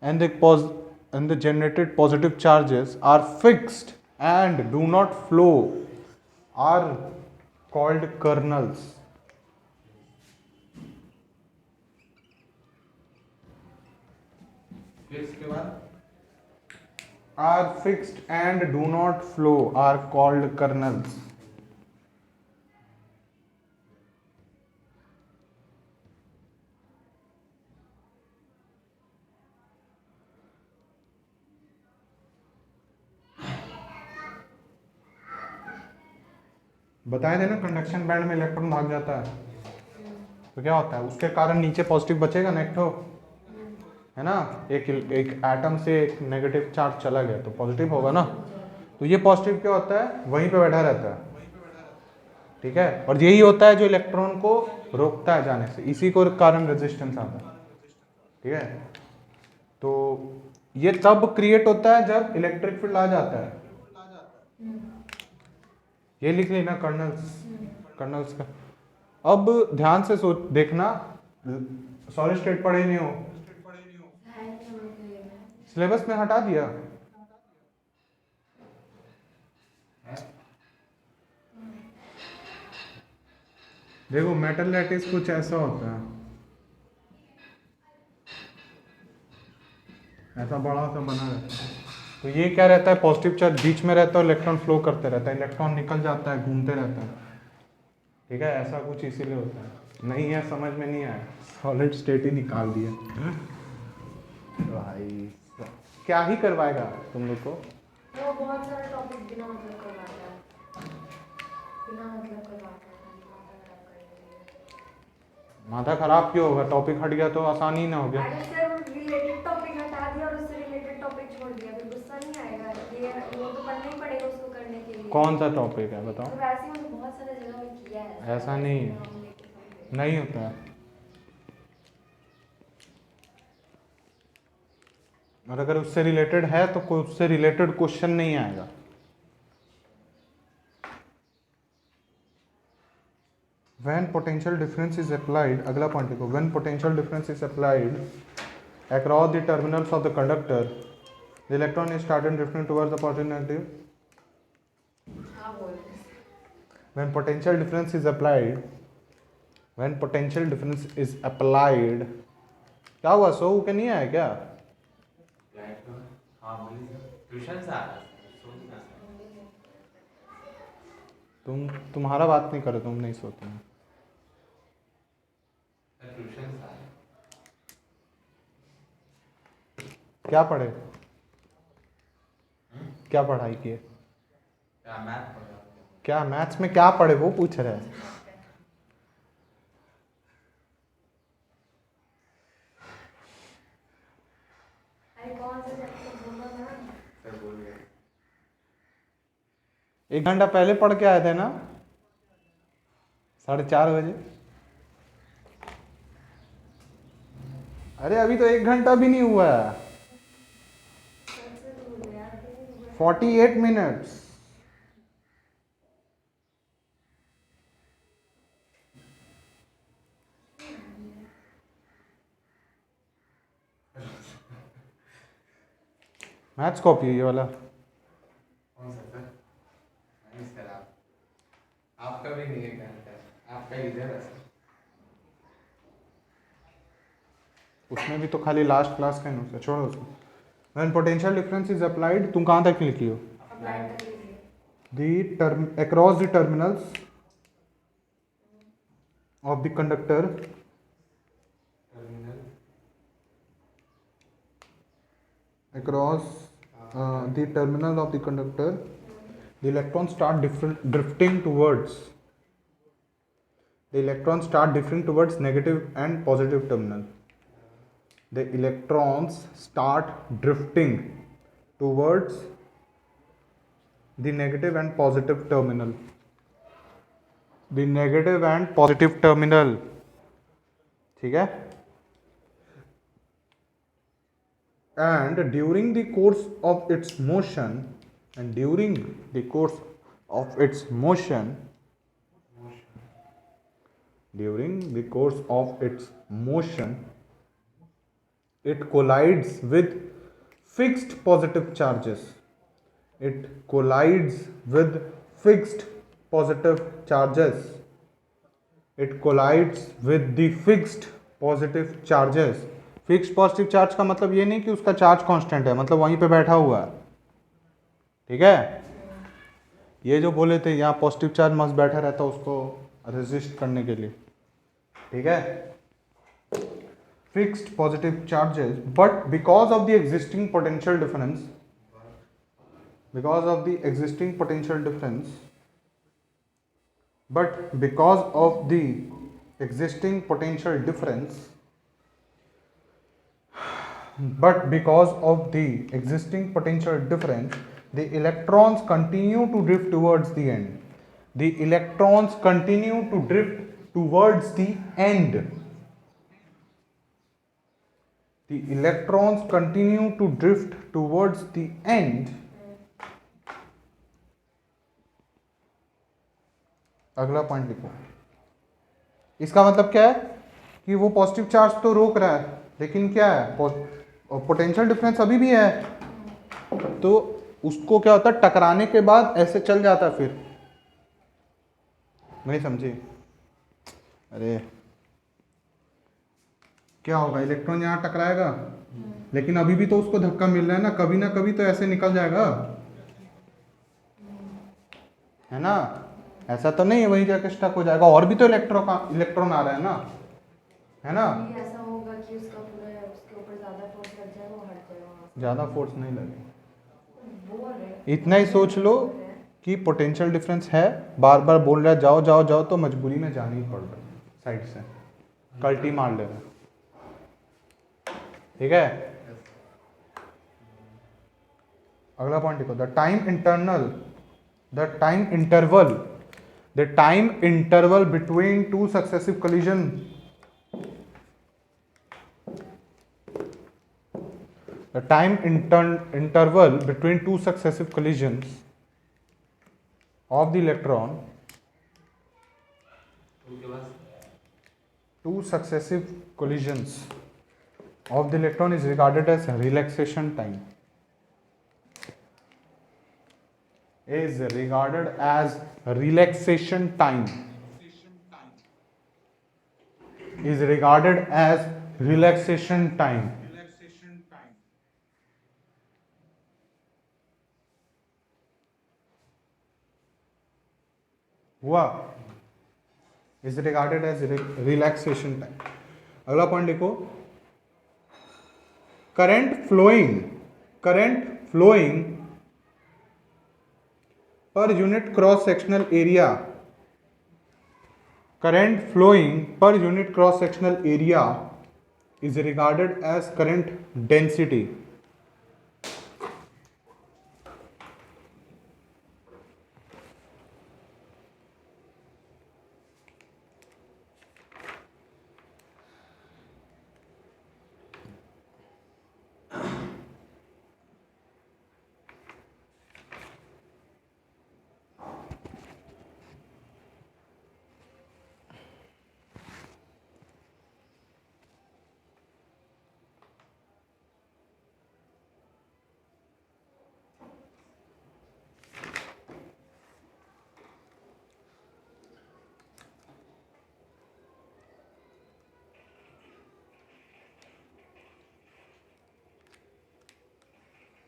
and the generated positive charges are fixed and do not flow are called kernels. फिर इसके बाद Are fixed and do not flow are called kernels. बताए थे ना, conduction band में electron भाग जाता है तो क्या होता है, उसके कारण नीचे पॉजिटिव बचेगा ना एक तो, है ना, एक एटम से एक नेगेटिव चार्ज चला गया तो पॉजिटिव होगा ना, तो ये पॉजिटिव क्या होता है, वहीं पे बैठा रहता है, ठीक है, और यही होता है जो इलेक्ट्रॉन को रोकता है जाने से, इसी को कारण रेजिस्टेंस आता है, ठीक है। तो ये तब क्रिएट होता है जब इलेक्ट्रिक फील्ड आ जाता है, ये लिख लेना कर्नल्स का। अब ध्यान से सोच देखना, सॉलिड स्टेट पढ़े नहीं हो, सिलेबस में हटा दिया, देखो मेटल लैटिस कुछ ऐसा होता है, ऐसा बड़ा सा बना रहता है, तो ये क्या रहता है, पॉजिटिव चार्ज बीच में रहता है, इलेक्ट्रॉन फ्लो करते रहता है, इलेक्ट्रॉन निकल जाता है, घूमते रहता है, ठीक है, ऐसा कुछ इसीलिए होता है। नहीं है, समझ में नहीं आया, सॉलिड स्टेट ही निकाल दिया भाई, क्या ही करवाएगा तुम लोग को। वो बहुत सारा टॉपिक बिना मतलब करवाता है, बिना मतलब करवाता है, माथा खराब क्यों होगा, टॉपिक हट गया तो आसानी ना हो गया। अरे सर रिलेटेड टॉपिक हटा दिया और उससे रिलेटेड टॉपिक छोड़ दिया, फिर गुस्सा नहीं आएगा, ये वो तो पढ़ना ही पड़ेगा उसको करने के लिए। कौन सा टॉपिक है बताओ। तो वैसे ही मैंने बहुत सारे जगह में किया है, ऐसा नहीं है, नहीं होता है, और अगर उससे रिलेटेड है तो कोई उससे रिलेटेड क्वेश्चन नहीं आएगा। When potential difference is applied, अगला पॉइंट देखो, when potential difference is applied across the terminals of the conductor, the electron is started drifting towards the positive negative. हाँ बोल रहे हैं। When potential difference is applied, क्या हुआ, सो के नहीं आया क्या? हाँ बोलिए सर, ट्यूशन से आ रहा है तुम्हारा बात नहीं करो, तुम नहीं सोते हो। ट्यूशन से आ रहा है। क्या पढ़े, क्या पढ़ाई किए, क्या मैथ पढ़ रहा हूँ? क्या मैथ्स में क्या पढ़े वो पूछ रहे हैं। अरे कौन सा चैप्टर बोला ना? सर बोल गए। 1 घंटा पहले पढ़ के आए थे ना, 4:30 बजे। अरे अभी तो 1 घंटा भी नहीं हुआ है, 48 मिनट्स। मैथ्स कॉपी है ये वाला। कौन सा सर? नहीं सर, आपका भी नहीं है घंटा, आपका इधर है सर। उसमें भी तो खाली लास्ट क्लास का ही नोट्स है, छोड़ो उसको। When potential difference is applied, तुम कहाँ तक लिखी हो? अप्लाइड तक लीजिए। The term across the terminals of the conductor terminal across the terminal of the conductor, the electrons start drifting towards negative and positive terminal. The electrons start drifting towards the negative and positive terminal. The negative and positive terminal, ठीक है? And during the course of its motion, it collides with fixed positive charges. It collides with fixed positive charges. It collides with the fixed positive charges. Fixed positive charge का मतलब ये नहीं कि उसका charge constant है, मतलब वहीं पे बैठा हुआ है, ठीक है? ये जो बोले थे यहाँ पॉजिटिव चार्ज मस्त बैठा रहता उसको रेजिस्ट करने के लिए, ठीक है? Fixed positive charges, but because of the existing potential difference, but because of the existing potential difference, the electrons continue to drift towards the end. The electrons continue to drift towards the end. The electrons continue to drift towards the end. अगला point लिखो। इसका मतलब क्या है कि वो positive charge तो रोक रहा है, लेकिन क्या है, पोटेंशियल डिफरेंस अभी भी है, तो उसको क्या होता है, टकराने के बाद ऐसे चल जाता है। फिर नहीं समझे? अरे क्या होगा, इलेक्ट्रॉन यहाँ टकराएगा, लेकिन अभी भी तो उसको धक्का मिल रहा है ना कभी तो ऐसे निकल जाएगा, है ना? ऐसा तो नहीं है वहीं जाके स्टक हो जाएगा, और भी तो इलेक्ट्रॉन आ रहा है ना, है ना? ऐसा होगा कि उसका पूरा उसके ऊपर ज्यादा फोर्स लग जाएगा, वो हट जाएगा। ज़्यादा फोर्स नहीं लगेगा, बोल रहे, इतना ही सोच लो कि पोटेंशियल डिफरेंस है, बार बार बोल रहा है जाओ जाओ जाओ, तो मजबूरी में जाना ही पड़ रहा है, साइड से कल्टी मार ले रहा है, ठीक है? अगला पॉइंट देखो, the time interval between two successive collision, the time interval between two successive collisions of the electron, two successive collisions of the electron is regarded as relaxation time. Is regarded as relaxation time. Is regarded as relaxation time. हुआ? Is regarded as relaxation time. अगला point लिखो, current flowing per unit cross sectional area, current flowing per unit cross sectional area is regarded as current density.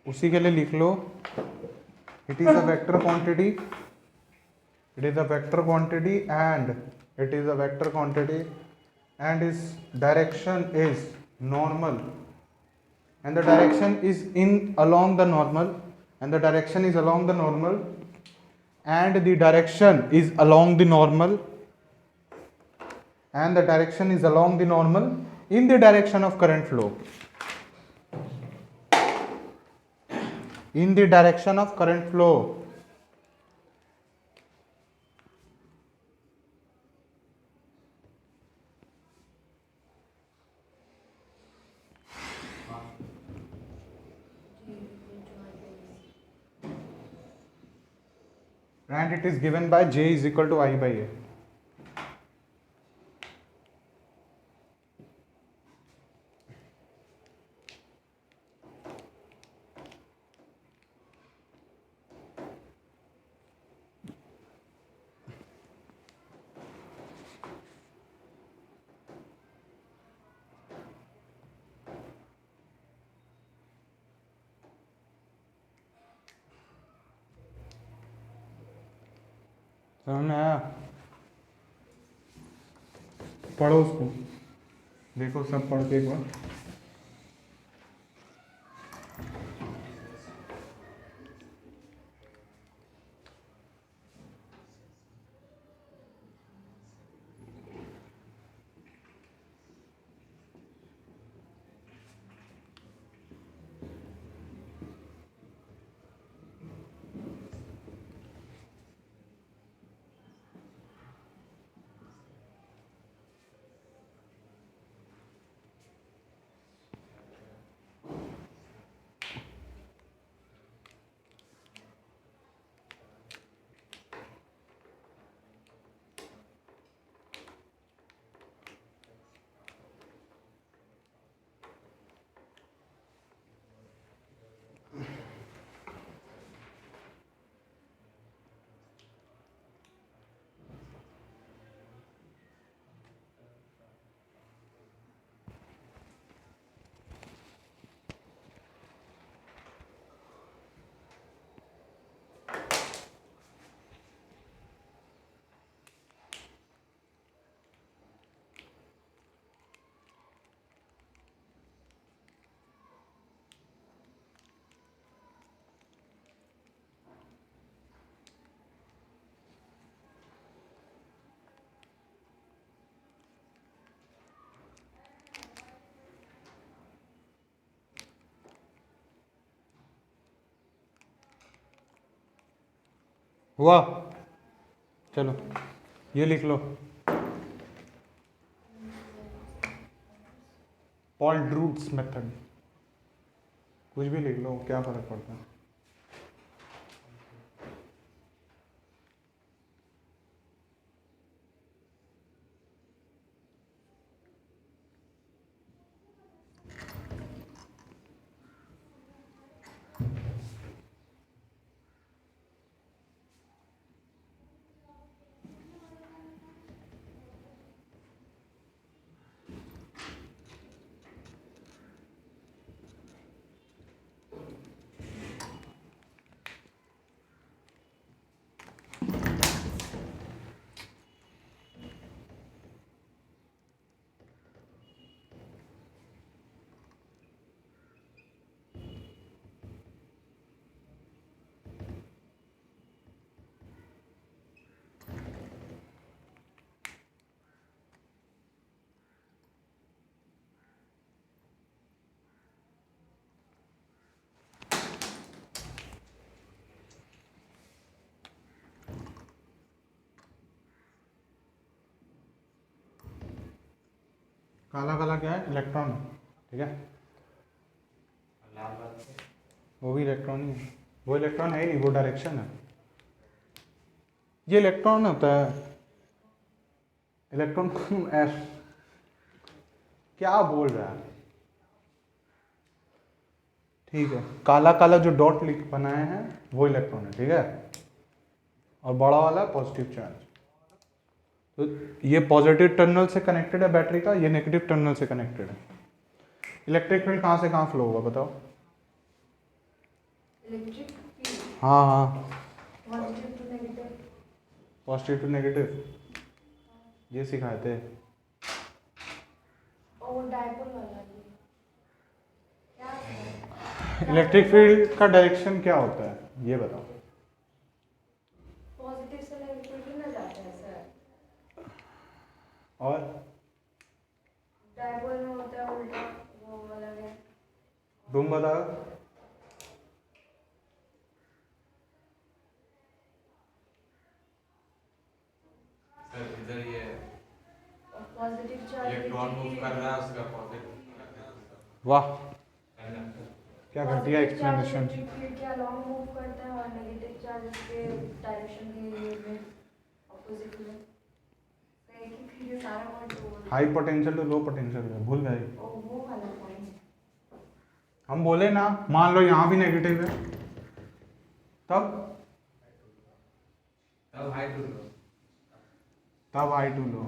उसी के लिए लिख लो, it is a vector quantity, it is a vector quantity and it is a vector quantity and its direction is normal and the direction is along the normal and the direction is along the normal and the direction is along the normal and the direction is along the normal in the direction of current flow, in the direction of current flow. And it is given by J is equal to I by A. समझ में आया? पढ़ो उसको, देखो सब पढ़ के एक बार। हुआ? चलो ये लिख लो, पॉल-ड्रूट्स मेथड, कुछ भी लिख लो, क्या फर्क पड़ता है। काला काला क्या है? इलेक्ट्रॉन, ठीक है, वो भी इलेक्ट्रॉन ही है, वो इलेक्ट्रॉन है ही नहीं, वो डायरेक्शन है। ये इलेक्ट्रॉन होता है, इलेक्ट्रॉन को एस, क्या बोल रहा है? ठीक है, काला काला जो डॉट लिख बनाए हैं वो इलेक्ट्रॉन है, ठीक है, और बड़ा वाला पॉजिटिव चार्ज। तो ये पॉजिटिव टर्मिनल से कनेक्टेड है बैटरी का, ये नेगेटिव टर्मिनल से कनेक्टेड है। इलेक्ट्रिक फील्ड कहाँ से कहाँ फ्लो होगा बताओ? इलेक्ट्रिक फील्ड हाँ हाँ, positive to negative. Positive to negative, ये सिखाए थे। और वो डायपोल वाला भी क्या है? इलेक्ट्रिक फील्ड का डायरेक्शन क्या होता है ये बताओ। पॉजिटिव से नेगेटिव ही ना जाता है सर। और डायपोल में होता है उल्टा, वो अलग है। तुम बताओ। सर इधर ये पॉजिटिव चार्ज इलेक्ट्रॉन मूव कर रहा है, उसका पॉजिटिव कर रहा है उसका वाह, कंडक्टर। क्या घटिया एक्सप्लेनेशन। इलेक्ट्रिक फील्ड के अलोंग मूव करता है और नेगेटिव चार्ज उसके डायरेक्शन के ऑपोजिट में। तो एक ही फील्ड सारा point high potential to low potential भूल गए। वो वाला पॉइंट। हम बोले ना, मान लो यहाँ भी नेगेटिव है, तब तब high to low. High to low.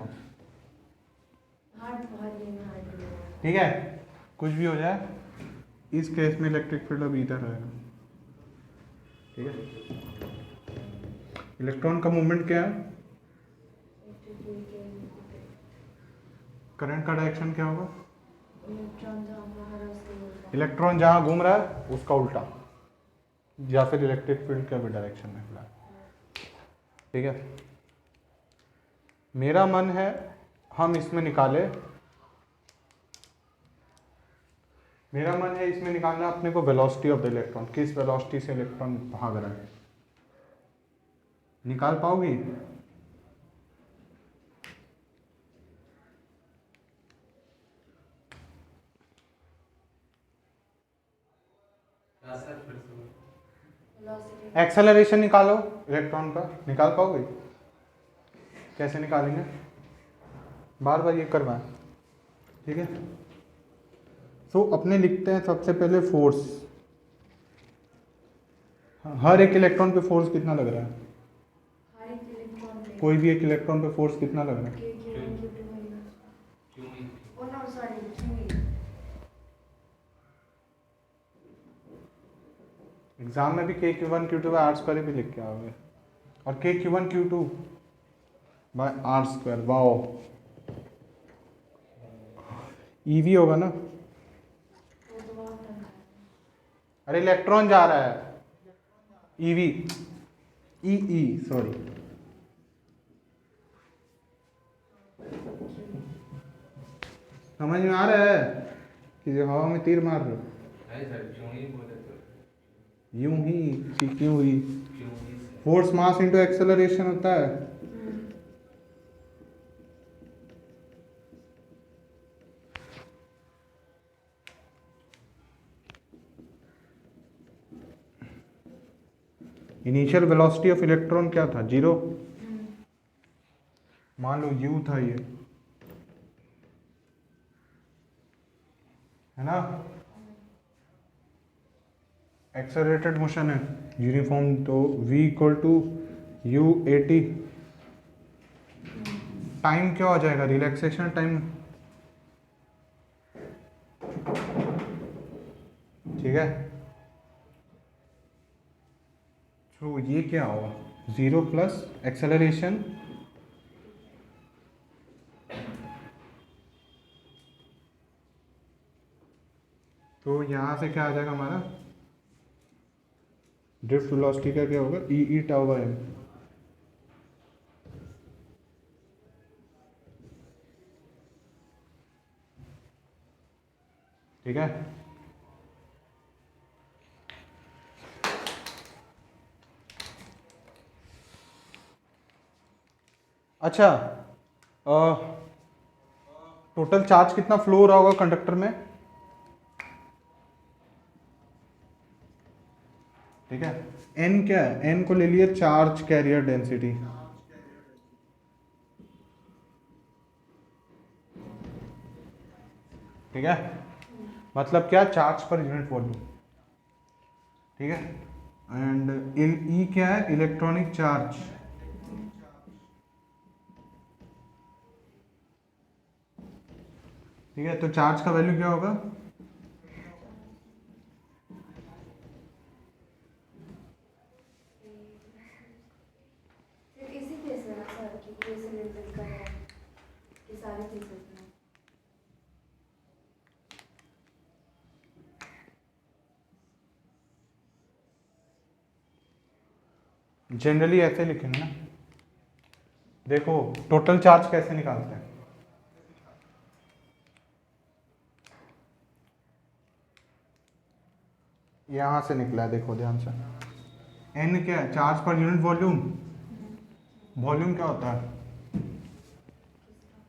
Hard बहुत ही में हार्ड है। ठीक है, कुछ भी हो जाए, इस केस में इलेक्ट्रिक फील्ड अब इधर रहेगा। ठीक है, इलेक्ट्रॉन का मूवमेंट क्या है, करंट का डायरेक्शन क्या होगा, इलेक्ट्रॉन जहाँ घूम रहा है उसका उल्टा, या फिर इलेक्ट्रिक फील्ड के भी डायरेक्शन में फिलहाल। ठीक है, मेरा मन है हम इसमें निकाले, मेरा मन है इसमें निकालना अपने को वेलोसिटी ऑफ द इलेक्ट्रॉन, किस वेलोसिटी से इलेक्ट्रॉन भाग रहा है। निकाल पाओगी? क्या सर फिर से वेलोसिटी एक्सेलरेशन निकालो इलेक्ट्रॉन का, निकाल पाओगे? कैसे निकालेंगे, बार बार ये करवाएं। ठीक है, तो अपने लिखते हैं सबसे पहले फोर्स। हर एक इलेक्ट्रॉन पे फोर्स कितना लग रहा है, हर एक इलेक्ट्रॉन पे कोई भी एक इलेक्ट्रॉन पे फोर्स कितना लग रहा है? Q1 Q2 माइनस क्यों oh no sorry Q। Exam में भी Q1 Q2 आर स्क्वायर भी लिख के आओगे, और Q1 Q2 by R square. Wow, EV होगा ना, वो तो बहुत ठंडा है। अरे इलेक्ट्रॉन जा रहा है, ईवी, ई सॉरी। समझ में आ रहा है कि जो हवा में तीर मार रहे हो, नहीं सर, क्यों ही बोले तो यूं ही कि क्यों ही। क्यों ही sir. Force mass into acceleration होता है। इनिशियल वेलोसिटी ऑफ इलेक्ट्रॉन क्या था, 0। मान लो u था ये, है ना, एक्सेलरेटेड मोशन है यूनिफॉर्म, तो v equal to u 80। Time क्या हो जाएगा, रिलैक्सेशन टाइम। ठीक है, तो ये क्या होगा, 0 प्लस एक्सेलरेशन तो यहाँ से क्या आ जाएगा हमारा, ड्रिफ्ट वेलोसिटी का क्या होगा, ई टाउ बाय एम। ठीक है, अच्छा, टोटल चार्ज कितना फ्लो हो रहा होगा कंडक्टर में। ठीक है, n क्या है, n को ले लिए चार्ज कैरियर डेंसिटी। ठीक है, मतलब क्या, चार्ज पर यूनिट वॉल्यूम। ठीक है, एंड ई क्या है, इलेक्ट्रॉनिक चार्ज। ठीक है, तो चार्ज का वैल्यू क्या होगा, लिखना। जनरली ऐसे लिखेंगे ना। देखो टोटल चार्ज कैसे निकालते हैं, यहां से निकला है, देखो ध्यान से। एन क्या है, charge per unit volume. Volume क्या होता है,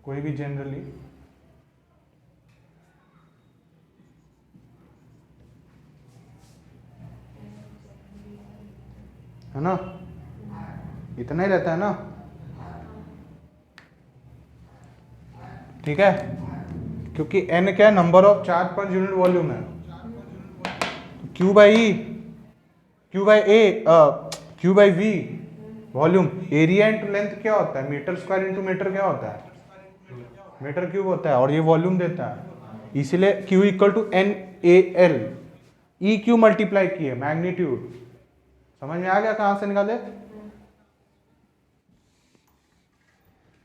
कोई भी जनरली है ना, इतना ही रहता है ना, ठीक है, क्योंकि एन क्या है, number of charge per unit volume है। Q by A, Q by V volume. Area into length क्या होता है, मीटर स्क्वायर इंटू मीटर क्या होता है, मीटर क्यूब होता है, और ये वॉल्यूम देता है, इसलिए Q equal to N A L. E Q multiply किए मैग्नीट्यूड, समझ में आ गया कहां से निकाले।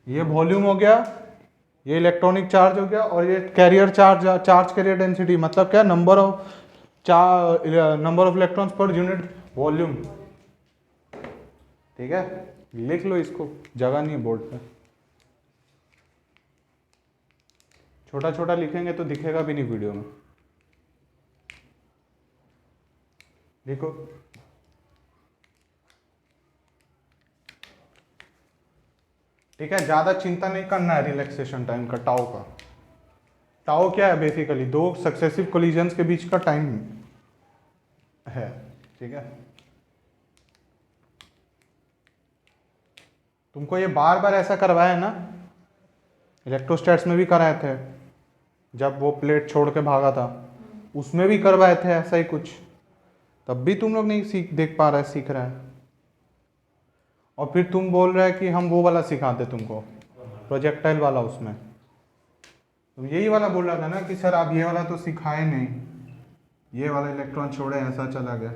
ये वॉल्यूम हो गया, ये इलेक्ट्रॉनिक चार्ज हो गया, और ये carrier charge, charge carrier density मतलब क्या, number of electrons per unit volume. ठीक है, लिख लो इसको, जगह नहीं है बोर्ड पे, छोटा छोटा लिखेंगे तो दिखेगा भी नहीं वीडियो में। देखो ठीक है, ज्यादा चिंता नहीं करना है रिलैक्सेशन टाइम का, टाउ का। टाउ क्या है, बेसिकली दो सक्सेसिव कोलिजन्स के बीच का टाइम है, ठीक है। तुमको ये बार बार ऐसा करवाया है ना, इलेक्ट्रोस्टैट्स में भी कराए थे, जब वो प्लेट छोड़ के भागा था उसमें भी करवाए थे ऐसा ही कुछ, तब भी तुम लोग नहीं देख पा रहे, सीख रहे हैं। और फिर तुम बोल रहे हैं कि हम वो वाला सिखाते तुमको, प्रोजेक्टाइल वाला, उसमें तुम यही वाला बोल रहा था ना कि सर आप ये वाला तो सिखाए नहीं, ये वाला इलेक्ट्रॉन छोड़े ऐसा चला गया।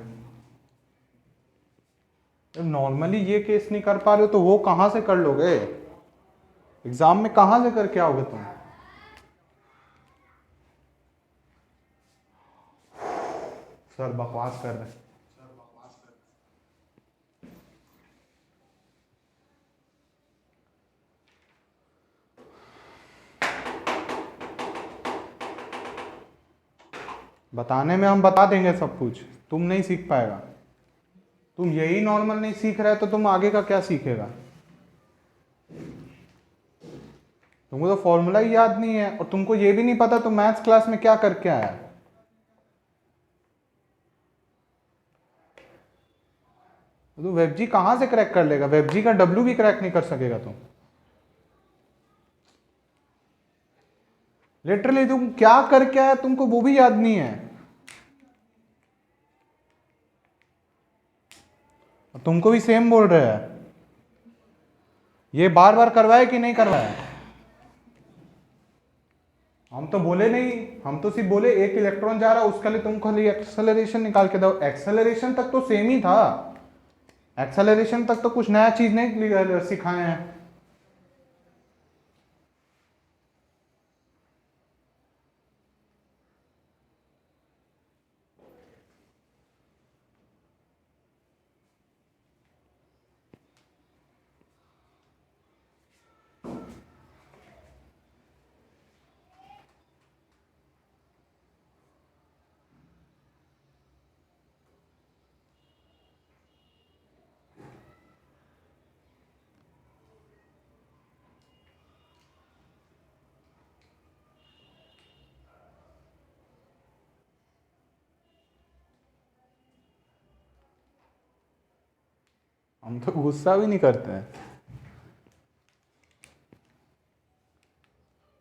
नॉर्मली ये केस नहीं कर पा रहे हो तो वो कहां से कर लोगे, एग्जाम में कहां से करके आओगे तुम। सर बकवास कर रहे, बताने में हम बता देंगे सब कुछ, तुम नहीं सीख पाएगा। तुम यही नॉर्मल नहीं सीख रहे तो तुम आगे का क्या सीखेगा। तुमको तो फॉर्मूला ही याद नहीं है, और तुमको ये भी नहीं पता तुम मैथ्स क्लास में क्या करके आया। तो वेबजी कहां से क्रैक कर लेगा, वेबजी का डब्ल्यू भी क्रैक नहीं कर सकेगा तुम। लिटरली तुम क्या करके आया तुमको वो भी याद नहीं है। तुमको भी सेम बोल रहे हैं, ये बार बार करवाए कि नहीं करवाया। हम तो बोले नहीं, हम तो सिर्फ बोले एक इलेक्ट्रॉन जा रहा है उसके लिए तुम खाली एक्सेलरेशन निकाल के दो। एक्सेलरेशन तक तो सेम ही था, एक्सेलरेशन तक तो कुछ नया चीज नहीं सिखाए हैं। हम तो गुस्सा भी नहीं करते हैं।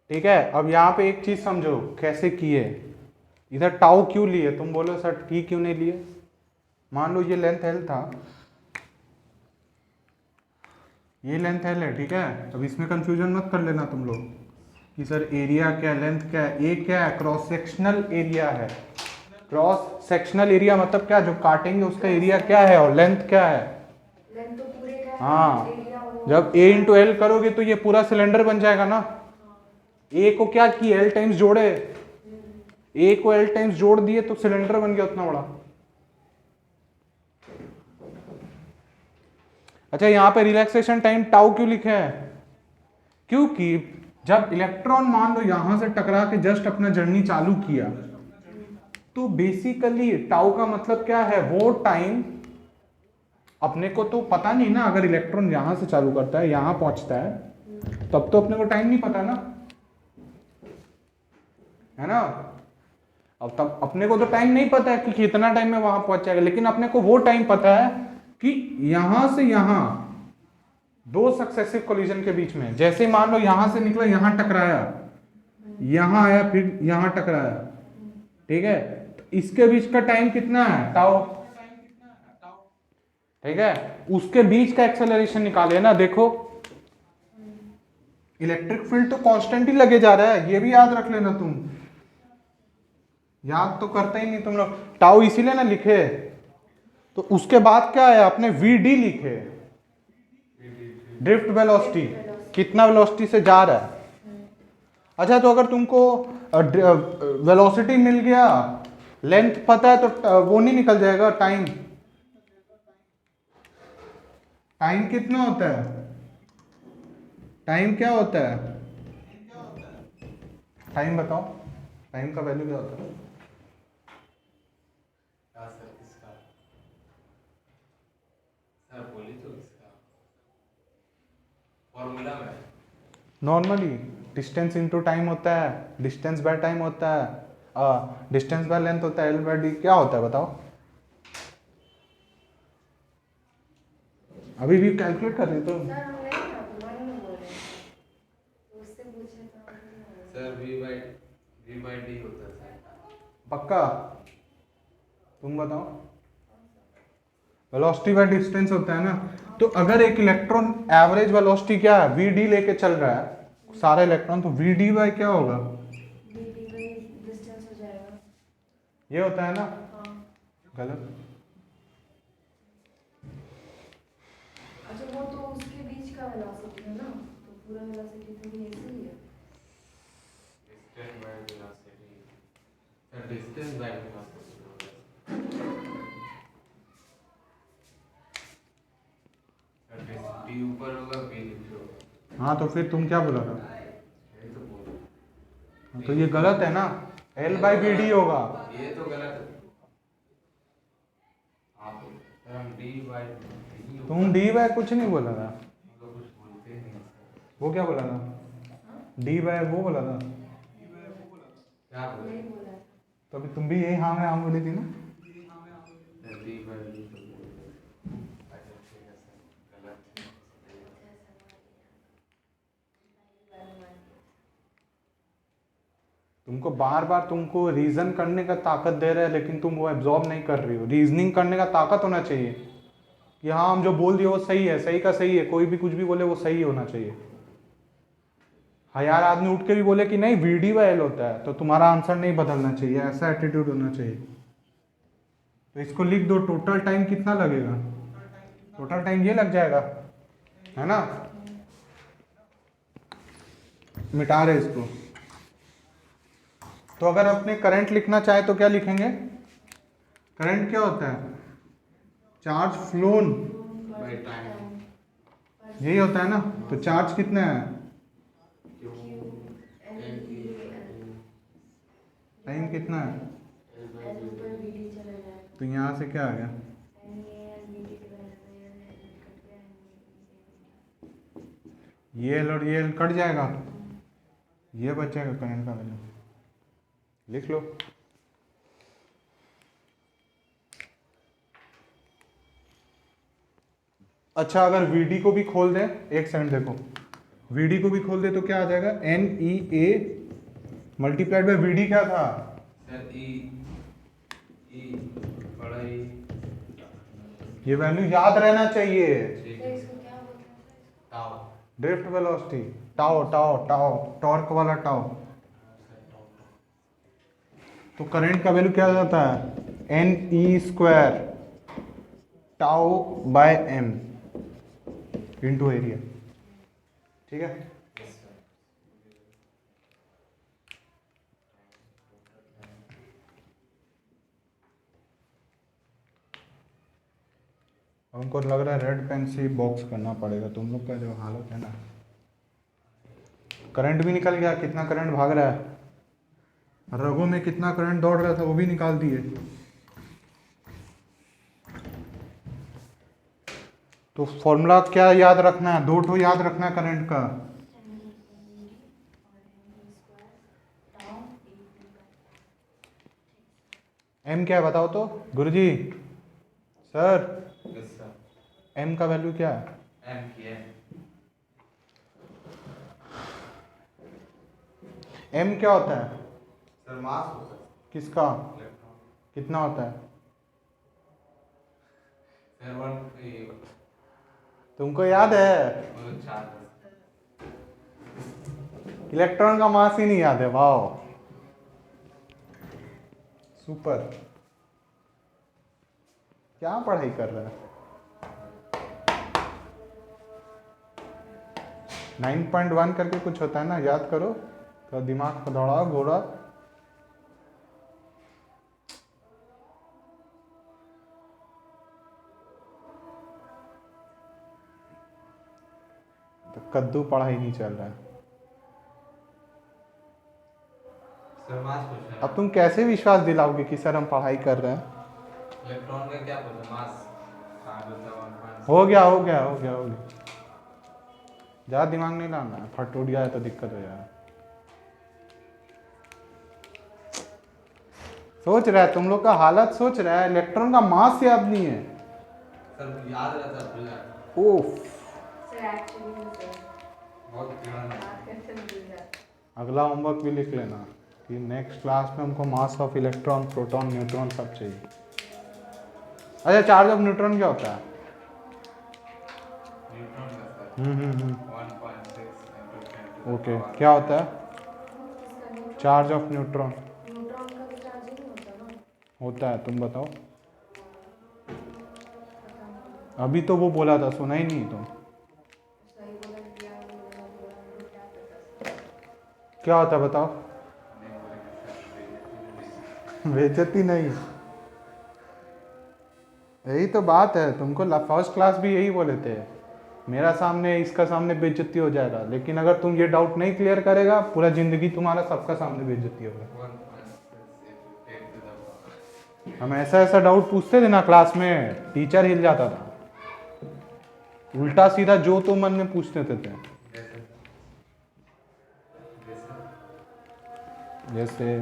ठीक है, अब यहाँ पे एक चीज समझो कैसे किए। इधर टाउ क्यों लिए, तुम बोलो सर टी क्यों नहीं लिए। मान लो ये लेंथ एल था, ये लेंथ एल है, ठीक है। अब इसमें कंफ्यूजन मत कर लेना तुम लोग कि सर एरिया क्या है, लेंथ क्या है। ए क्या है, क्रॉस सेक्शनल एरिया है। क्रॉस सेक्शनल एरिया मतलब क्या, जो काटेंगे उसका एरिया क्या है, और लेंथ क्या है। लेंथ तो पूरे का है, हाँ, एरिया वो जब ए इंटू एल करोगे तो ये पूरा सिलेंडर बन जाएगा ना। ए को क्या किए, एल टाइम्स जोड़े, ए को एल टाइम्स जोड़ दिए तो सिलेंडर बन गया उतना बड़ा। अच्छा यहां पे रिलैक्सेशन टाइम टाउ क्यों लिखे हैं, क्योंकि जब इलेक्ट्रॉन मान लो यहां से टकरा के जस्ट अपना जर्नी चालू किया, तो बेसिकली टाउ का मतलब क्या है, वो टाइम अपने को तो पता नहीं ना, अगर इलेक्ट्रॉन यहां से चालू करता है यहां पहुंचता है तब तो अपने को टाइम नहीं पता ना, है ना। अब तब अपने को तो टाइम नहीं पता है कि कितना टाइम में वहां पहुंच जाएगा, लेकिन अपने को वो टाइम पता है कि यहां से यहां दो सक्सेसिव कोलिजन के बीच में, जैसे मान लो यहां से निकला, यहां टकराया, यहां आया, फिर यहां टकराया, ठीक है, तो इसके बीच का टाइम कितना है, टाउ, ठीक है। उसके बीच का एक्सेलरेशन निकाले ना, देखो इलेक्ट्रिक फील्ड तो कांस्टेंट ही लगे जा रहा है, ये भी याद रख लेना तुम, याद तो करते ही नहीं तुम लोग, टाउ इसीलिए ना लिखे। तो उसके बाद क्या है, आपने वी डी लिखे, ड्रिफ्ट वेलोसिटी, कितना वेलोसिटी से जा रहा है। अच्छा तो अगर तुमको वेलोसिटी मिल गया, लेंथ पता है, तो वो नहीं निकल जाएगा टाइम, टाइम कितना होता है, टाइम क्या होता है, टाइम बताओ, टाइम का वैल्यू क्या होता है। क्या सर किसका, सर बोली तो किसका फॉर्मूला में, नॉर्मली डिस्टेंस इनटू टाइम होता है, डिस्टेंस बाय टाइम होता है, डिस्टेंस बाय लेंथ होता है, एल बाय डी, क्या होता है बताओ, अभी भी कैलकुलेट कर रही तो। सर हम नहीं ना तुम्हारे में बोल रहे हैं, तो उससे पूछे तो हम नहीं बोल रहे। सर वी बाई डी होता है सर। पक्का, तुम बताओ, वेलोसिटी बाय डिस्टेंस होता है ना। तो अगर एक इलेक्ट्रॉन एवरेज वेलोसिटी क्या है, वी डी लेके चल रहा है सारा इलेक्ट्रॉन, तो वी डी बाय क्या होगा, डी बाई डिस्टेंस हो जाएगा। ये होता है ना, हाँ। गलत। अच्छा वो तो उसके बीच का वेलोसिटी है ना, तो पूरा वेलोसिटी थोड़ी ऐसे ही है। Distance by velocity, sir distance by velocity होगा, सर डी ऊपर होगा, वी नीचे होगा। हाँ तो फिर तुम क्या बोला था, ये तो बोल, तो ये गलत है ना, एल बाई बी डी होगा। ये तो गलत है। आप सर हम डी बाई डी, तुम डी बाय कुछ नहीं बोला था, तो कुछ बोलते नहीं हैं सर। वो क्या बोला था, डी बाय वो बोला था, क्या बोले, नहीं बोला है। तो अभी तुम भी यही हाँ में हाँ बोली थी ना। सर डी बाई डी तो बोलते हैं। अच्छा ठीक है सर, गलत है। तुमको बार बार तुमको रीजन करने का ताकत दे रहे हैं, लेकिन तुम वो एब्जॉर्ब नहीं कर रही हो। रीजनिंग करने का ताकत होना चाहिए कि हाँ हम जो बोल दिए वो सही है, सही का सही है, कोई भी कुछ भी बोले वो सही होना चाहिए। हाँ यार आदमी उठ के भी बोले कि नहीं वी डी बाय एल होता है, तो तुम्हारा आंसर नहीं बदलना चाहिए, ऐसा एटीट्यूड होना चाहिए। तो इसको लिख दो, टोटल टाइम कितना लगेगा, टोटल टाइम ये लग जाएगा, है ना। मिटा रहे इसको। तो अगर अपने करंट लिखना चाहे तो क्या लिखेंगे, करंट क्या होता है, चार्ज फ्लोन, बाई टाइम, यही होता है ना। तो चार्ज कितना है, क्यों टाइम कितना है, एल ऊपर वी डी चला जाएगा। तो यहाँ से क्या आ गया, एन ये एल वी डी के बराबर है, एल कट गया, ये एल और ये एल कट जाएगा, ये बच जाएगा करंट का वैल्यू, लिख लो। अच्छा अगर VD को भी खोल दें, एक सेकंड देखो, VD को भी खोल दे तो क्या आ जाएगा, NEA मल्टीप्लाइड बाय VD क्या था, सर ई बड़ा ई, ये वैल्यू याद रहना चाहिए। ठीक तो है, इसको क्या बोलते हैं? Tau, drift velocity, tau tau tau, torque वाला टाउ। तो करंट का वैल्यू क्या जाता है, NE square tau by M into area, ठीक है। हमको लग रहा है रेड पेन से बॉक्स करना पड़ेगा। तुम लोग का जो हालत है ना, करंट भी निकल गया, कितना करंट भाग रहा है, रगों में कितना करंट दौड़ रहा था वो भी निकाल दिए। तो फॉर्मूला क्या याद रखना है, दो ठो याद रखना है करंट का। एम क्या है बताओ तो गुरुजी सर, यस सर। एम का वैल्यू क्या है? एम की है एम क्या होता है? सर, मास होता है किसका? इलेक्ट्रॉन। कितना होता है? सर 1 तुमको याद है? और 4। इलेक्ट्रॉन का मास ही नहीं याद है, वाह सुपर। क्या पढ़ाई कर रहा है? 9.1 करके कुछ होता है ना, याद करो तो दिमाग को दौड़ाओ घोड़ा। तो कद्दू पढ़ाई नहीं चल रहा है। सर मास पूछ रहे अब हैं। तुम कैसे विश्वास दिलाओगे कि सर हम पढ़ाई कर रहे हैं? इलेक्ट्रॉन का क्या पूछा? मास चार्ज होता है 1.6। हो गया हो गया हो गया हो गया, ज़्यादा दिमाग नहीं लाना है, फट उठ गया तो दिक्कत हो जाएगा। सोच रहा है तुम लोग का हालत, सोच रहा है इलेक्ट्रॉन का मास याद नहीं है। सर याद रहता है, भूल जाता ओफ, सर एक्चुअली सर बहुत ध्यान है। बात करते हुए भूल जाते। अगला होमवर्क भी लिख लेना कि नेक्स्ट क्लास में हमको mass of electron, proton, neutron सब चाहिए। अच्छा, चार्ज ऑफ न्यूट्रॉन क्या होता है? न्यूट्रॉन का सर 1.6 × 10⁻⁴ ओके, क्या होता है किसका neutron? Charge of neutron? Neutron का तो चार्ज ही नहीं होता ना। होता है, तुम बताओ। पता नहीं। अभी तो वो बोला था, सुना ही नहीं तुम। सही बोला दिया, बोला क्या पता सर। क्या होता है बताओ? बेइज्जती नहीं, यही तो बात है। तुमको फर्स्ट क्लास भी यही बोले थे, मेरा सामने इसका सामने बेइज्जती हो जाएगा। लेकिन अगर तुम ये डाउट नहीं क्लियर करेगा, पूरा जिंदगी तुम्हारा सबका सामने बेइज्जती होगा। 1.6 हम ऐसा ऐसा डाउट पूछते थे ना क्लास में, टीचर हिल जाता था। उल्टा सीधा जो तो मन में पूछते थे। जैसे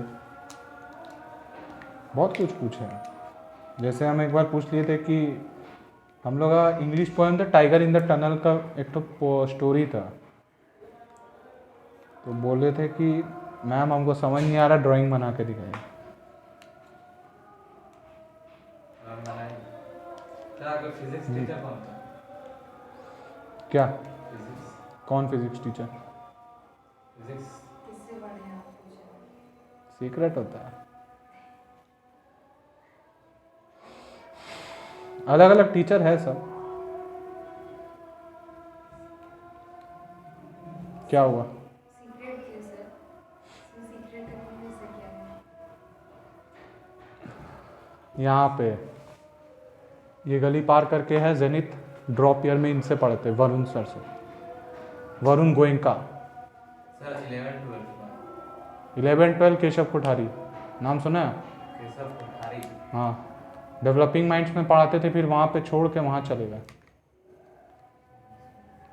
बहुत कुछ पूछे हैं। जैसे हम एक बार पूछ लिए थे कि हम लोग का इंग्लिश पोएम था टाइगर इन द टनल का, एक तो स्टोरी था। तो बोले थे कि मैम हमको समझ नहीं आ रहा, ड्राइंग बना के दिखाइए। सर आपका फिजिक्स टीचर कौन था? क्या? फिजिक्स कौन फिजिक्स टीचर? फिजिक्स किससे पढ़े हैं आप पूछा? सीक्रेट होता है, अलग अलग टीचर है सब। क्या हुआ? सीक्रेट क्यों सर? सीक्रेट रखने से क्या है? यहाँ पे ये गली पार करके है जेनिथ, ड्रॉप ईयर में इनसे पढ़ते वरुण सर से, वरुण गोयनका। सर 11 12 केशव कोठारी, नाम सुना है? केशव कोठारी। हाँ, डेवलपिंग माइंड्स में पढ़ाते थे, फिर वहाँ पे छोड़ के वहाँ चले गए।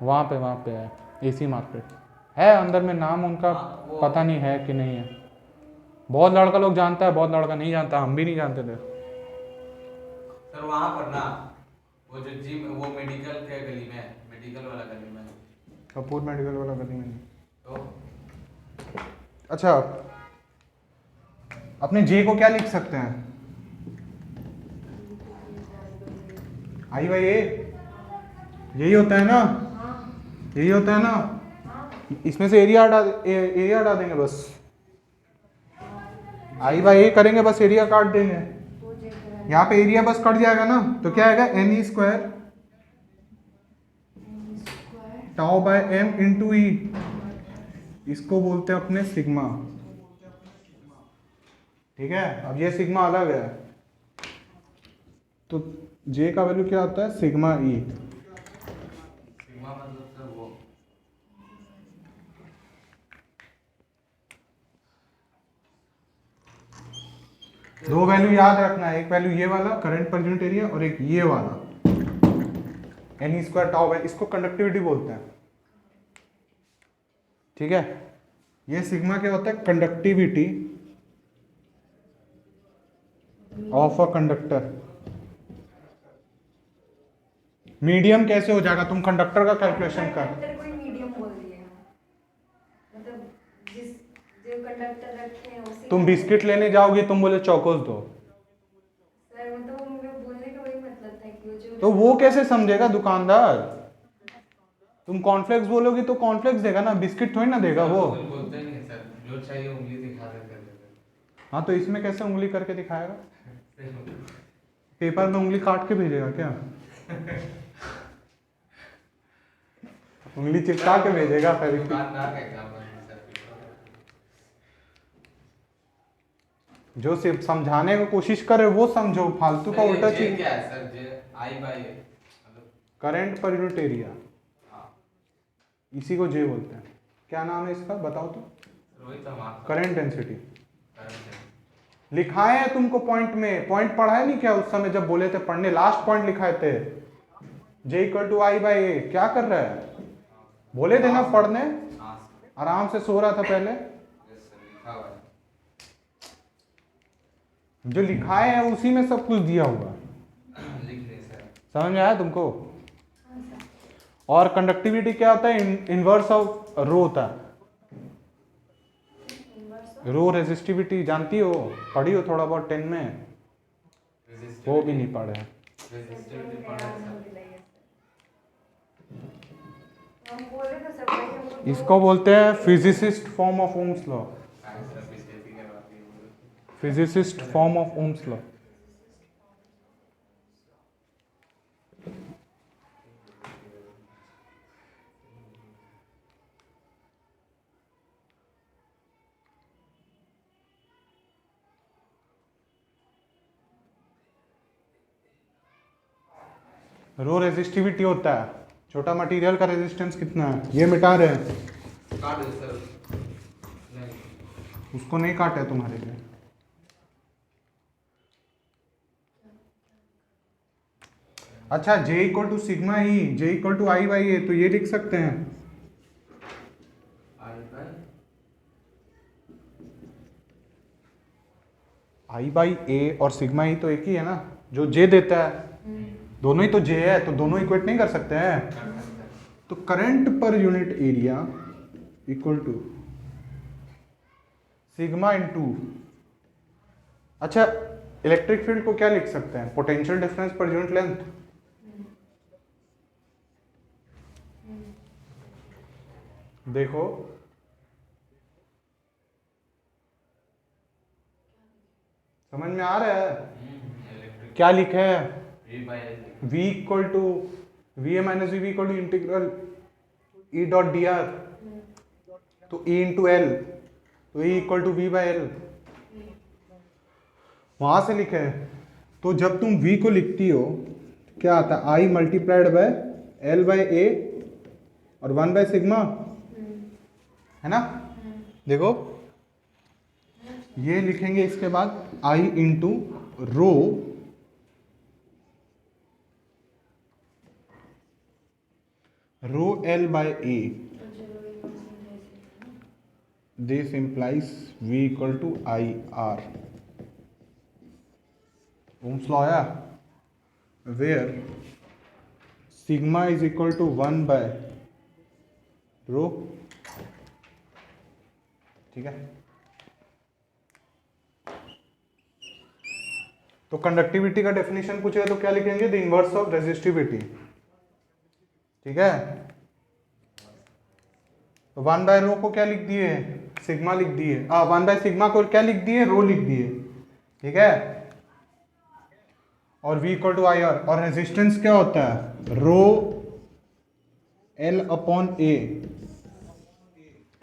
वहाँ पे है एसी मार्केट है, अंदर में नाम उनका पता नहीं है कि नहीं है। बहुत लड़का लोग जानता है, बहुत लड़का नहीं जानता, हम भी नहीं जानते थे। सर वहाँ पर ना वो जो जिम, वो मेडिकल के गली में, मेडिकल वाला गली में। कपूर मेडिकल वाला गली में नहीं। तो अच्छा, अपने जे को क्या लिख सकते हैं? आई भाई ये यही होता है ना, यही होता है ना। इसमें से एरिया हटा देंगे बस। आई बाई ए करेंगे बस, एरिया काट देंगे। यहाँ पे एरिया बस कट जाएगा ना, तो क्या आएगा? N E square tau by m into e. इसको बोलते हैं अपने सिग्मा। ठीक है, अब ये सिग्मा अलग है, तो जे का वैल्यू क्या होता है सिग्मा ई। सिग्मा मतलब सर वो दो वैल्यू याद रखना है, एक वैल्यू ये वाला करंट पर यूनिट एरिया और एक ये वाला एन स्क्वायर टाउ है, इसको कंडक्टिविटी बोलते हैं। ठीक है, ये सिग्मा क्या होता है conductivity of a conductor. Medium कैसे हो जाएगा, तुम कंडक्टर का कैलकुलेशन कर। कंडक्टर कोई मीडियम बोल दिया, मतलब जिस जो कंडक्टर रखे हैं उसी तुम बिस्किट लेने जाओगी, तुम बोले चौकोस दो, सर मतलब मेरे बोलने का वही मतलब था कि वो जो तो वो कैसे समझेगा दुकानदार। तुम कॉर्नफ्लेक्स बोलोगी तो कॉर्नफ्लेक्स देगा ना, बिस्किट थोड़ी ना देगा वो। कोई बोलते नहीं है सर, जो चाहिए उंगली दिखा देते हैं। हाँ तो इसमें कैसे उंगली करके दिखाएगा, पेपर में उंगली काट के भेजेगा क्या उंगली चिपका के भेजेगा फेविक्विक। दुकानदार का एग्जाम्पल है सर। जो सिर्फ समझाने की कोशिश करे वो समझो, फालतू का उल्टा ये चीज। क्या है सर, जे आई बाई मतलब करंट पर यूनिट एरिया, हाँ इसी को जे बोलते हैं। क्या नाम है इसका बताओ तो। सर वही तो मार्क करंट डेंसिटी करंट लिखाए हैं तुमको पॉइंट में, पॉइंट पढ़ाए नहीं क्या उस समय जब बोले थे पढ़ने, लास्ट पॉइंट लिखाए थे J equal to I by ए। क्या कर रहा है, बोले थे ना पढ़ने, हाँ सर, आराम से सो रहा था पहले। यस सर लिखा हुआ है। जो लिखाए हैं उसी में सब कुछ दिया हुआ, लिख ले सर। समझ में आया तुमको। और कंडक्टिविटी क्या होता है, इनवर्स ऑफ रो होता है। रो रेजिस्टिविटी जानती हो, पढ़ी हो थोड़ा बहुत 10 में, वो भी नहीं पढ़े। रेजिस्टिविटी पढ़ा है सर। हम बोले तो सब वही हमको इसको बोलते हैं physicist form of Ohm's law, हाँ सर बीजेपी के बात ये बोले। Physicist form of Ohm's law. Rho resistivity होता है, छोटा मटेरियल का रेजिस्टेंस कितना है, ये मिटा रहे हैं, काट दे सर। नहीं उसको नहीं काटे तुम्हारे लिए। अच्छा J equal to sigma E, J equal to I by A, तो ये लिख सकते हैं आई बाई आई बाई ए और सिग्मा ई तो एक ही है ना, जो J देता है दोनों ही तो J है, तो दोनों इक्वेट नहीं कर सकते हैं। कर सकते हैं। तो current per unit area equal to sigma into, अच्छा इलेक्ट्रिक फील्ड को क्या लिख सकते हैं, potential difference per unit length. देखो समझ में आ रहा है, इलेक्ट्रिक क्या लिखे है, V by L. v equal to V A minus V equal to integral E dot D R, तो e इंटू एल, तो e equal to V by L, वहां से लिखे है। तो जब तुम v को लिखती हो क्या आता है, i multiplied by L by A और 1 बाय सिग्मा, है ना। देखो ये लिखेंगे, इसके बाद i into rho rho L by A, this implies v equal to I R. Ohm's law आया, where sigma is equal to 1 by rho, ठीक है। तो कंडक्टिविटी का डेफिनेशन पूछेगा तो क्या लिखेंगे, द इनवर्स ऑफ रेजिस्टिविटी, ठीक है। तो 1 बाय रो को क्या लिख दिए, सिग्मा लिख दिए, 1 बाय सिग्मा को क्या लिख दिए, रो लिख दिए, ठीक है। और v equal to I R, और रेजिस्टेंस क्या होता है, रो एल अपॉन ए,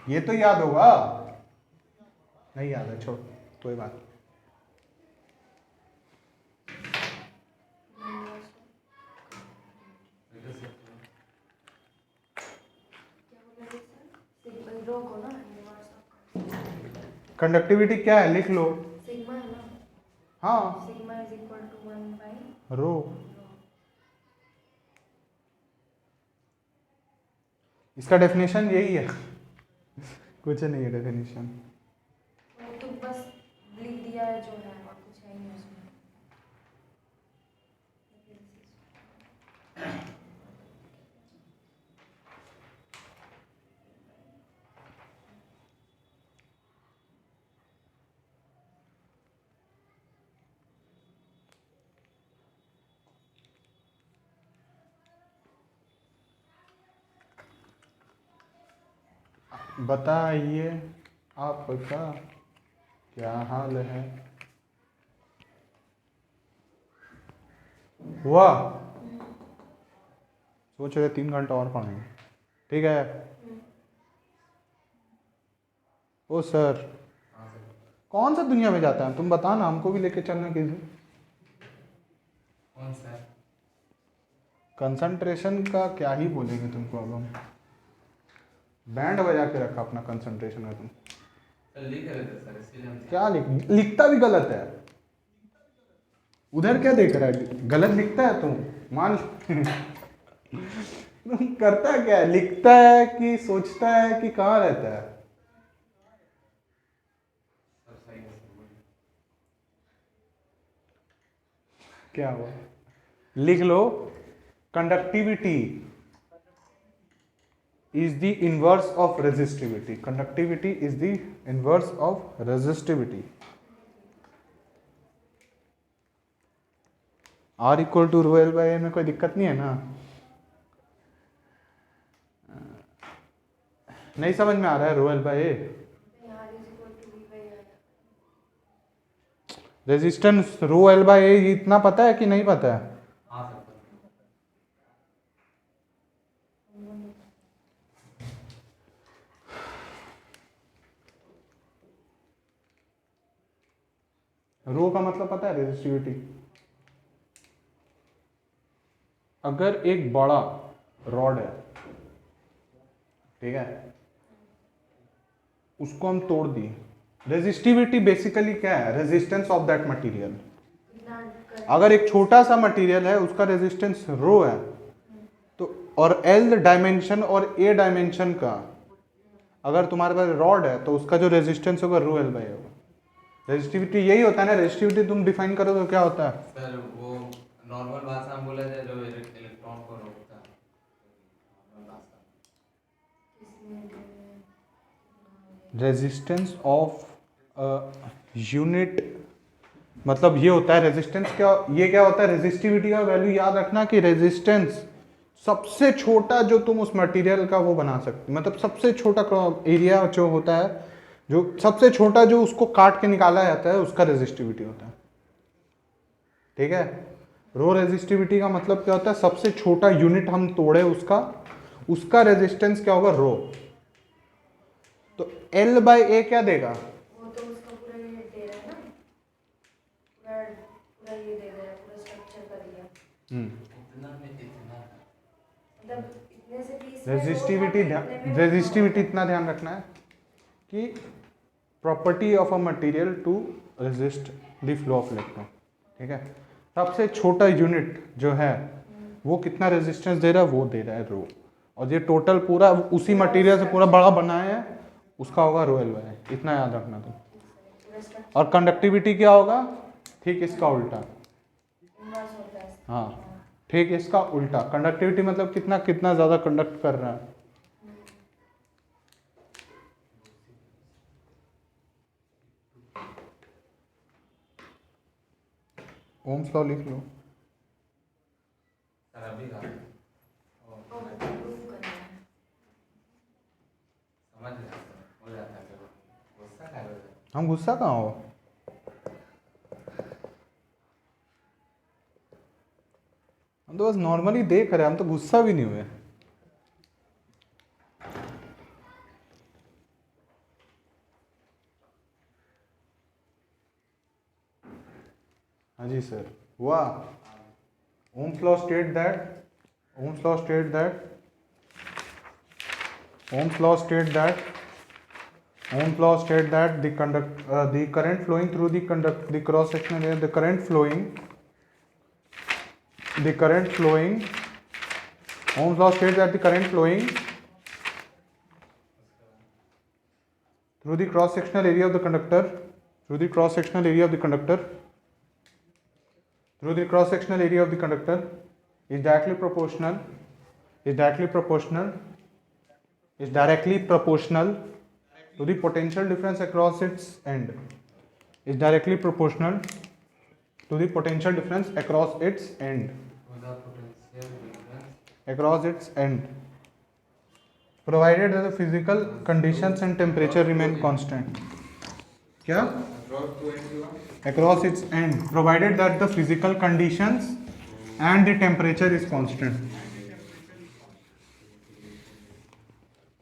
ये तो याद होगा, नहीं याद है, छोड़ कोई बात नहीं। कंडक्टिविटी क्या है लिख लो। सिग्मा है ना, हाँ, sigma is equal to 1 by rho. इसका डेफिनेशन यही है कुछ नहीं है डेफिनेशन। तो बस लिख दिया है जो है और कुछ है ही नहीं उसमें। बताइए आपका क्या हाल है। हुआ? सोच रहे 3 घंटा और पढ़ेंगे, ठीक है। ओ सर, हाँ सर। कौन सा दुनिया में जाता है, तुम बता ना, हमको भी लेके चलना किसी। कौन सा? कंसंट्रेशन का क्या ही बोलेंगे तुमको, अब हम बैंड बजा के रखा अपना कंसंट्रेशन का तुम। सर लिख रहे थे सर, इसलिए हम क्या लिखता भी गलत है। उधर क्या देख रहा है, गलत लिखता है तुम मान तुम करता क्या है, लिखता है कि सोचता है कि कहाँ रहता है। सब सही है सर, बोलिए। क्या हुआ, लिख लो। Conductivity is the inverse of resistivity. Conductivity is the inverse of resistivity. R equal to rho L by A में कोई दिक्कत नहीं है ना? नहीं समझ में आ रहा है rho L by A? Resistance rho L by A इतना पता है कि नहीं पता है? हाँ सर। रो का मतलब पता है रेजिस्टिविटी। अगर एक बड़ा रॉड है, ठीक है, उसको हम तोड़ दिए, रेजिस्टिविटी बेसिकली क्या है, रेजिस्टेंस ऑफ दैट मटेरियल। अगर एक छोटा सा मटेरियल है उसका रेजिस्टेंस रो है, तो और एल डायमेंशन और ए डायमेंशन का अगर तुम्हारे पास रॉड है तो उसका जो रेजिस्टेंस होगा रो एल बाई होगा। रेजिस्टिविटी यही होता है ना, रेजिस्टिविटी तुम डिफाइन करो तो क्या होता है? सर वो नॉर्मल भाषा में बोला जाए जो इलेक्ट्रॉन को रोकता है, नॉर्मल भाषा। रेजिस्टेंस ऑफ यूनिट, मतलब ये होता है रेजिस्टेंस क्या, ये क्या होता है, रेजिस्टिविटी का वैल्यू याद रखना कि रेजिस्टेंस सबसे छोटा जो तुम उस मटेरियल का वो बना सकते, मतलब सबसे छोटा एरिया जो होता है, जो सबसे छोटा जो उसको काट के निकाला जाता है उसका रेजिस्टिविटी होता है, ठीक है। रो रेजिस्टिविटी का मतलब क्या होता है, सबसे छोटा यूनिट हम तोड़े उसका रेजिस्टेंस क्या होगा, रो। तो एल बाई ए क्या देगा, वो तो उसका पूरा ये दे रहा है ना, पूरा पूरा ये दे रहा है, पूरा स्ट्रक्चर का दिया। इतना में इतना मतलब इतने से 20 रेजिस्टिविटी इतना ध्यान रखना है कि property of a material to resist the flow of electron, ठीक है। सबसे छोटा यूनिट जो है वो कितना रेजिस्टेंस दे रहा है, वो दे रहा है रो, और ये टोटल पूरा उसी मटेरियल से पूरा बड़ा बनाया है उसका होगा रो एल बाय, इतना याद रखना तुम। और कंडक्टिविटी क्या होगा, ठीक इसका उल्टा। हाँ, ठीक इसका उल्टा। कंडक्टिविटी मतलब कितना कितना ज़्यादा कंडक्ट कर रहा है। ओम्स लॉ लिख लो। सर अभी का समझ गया सर, हो जाता है जब गुस्सा कर रहे थे। हम गुस्सा कहाँ हो, हम तो बस नॉर्मली देख रहे हैं, हम तो गुस्सा भी नहीं हुए। हाँ जी सर, हुआ। Ohm's law state that Ohm's law state that Ohm's law state that the current flowing through the cross sectional area, the current flowing Ohm's law states that the current flowing through the cross sectional area of the conductor is directly proportional to the potential difference across its end. Is directly proportional to the potential difference across its end. Provided that the physical conditions and temperature remain constant. क्या? Across its end. Provided that the physical conditions and the temperature is constant.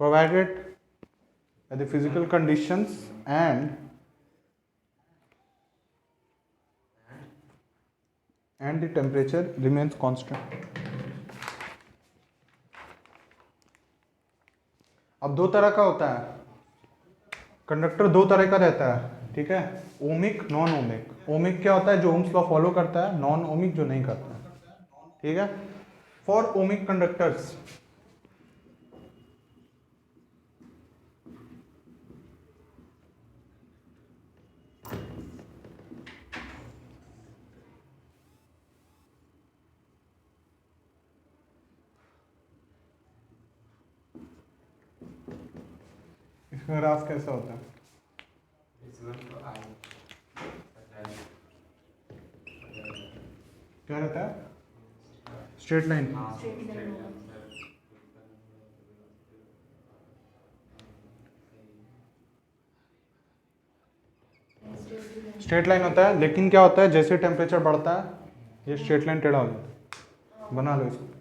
Provided that the physical conditions and the temperature remains constant. अब दो तरह का होता है conductor, दो तरह का रहता है, ठीक है, ओमिक नॉन ओमिक। ओमिक क्या होता है? जो ओम्स लॉ फॉलो करता है। नॉन ओमिक जो नहीं करता है, ठीक है। फॉर ओमिक कंडक्टर्स इसका ग्राफ कैसा होता है? क्या रहता है? Straight line. स्ट्रेट लाइन होता है, लेकिन क्या होता है जैसे टेम्परेचर बढ़ता है ये स्ट्रेट लाइन टेढ़ा हो जाता है। बना लो इसको।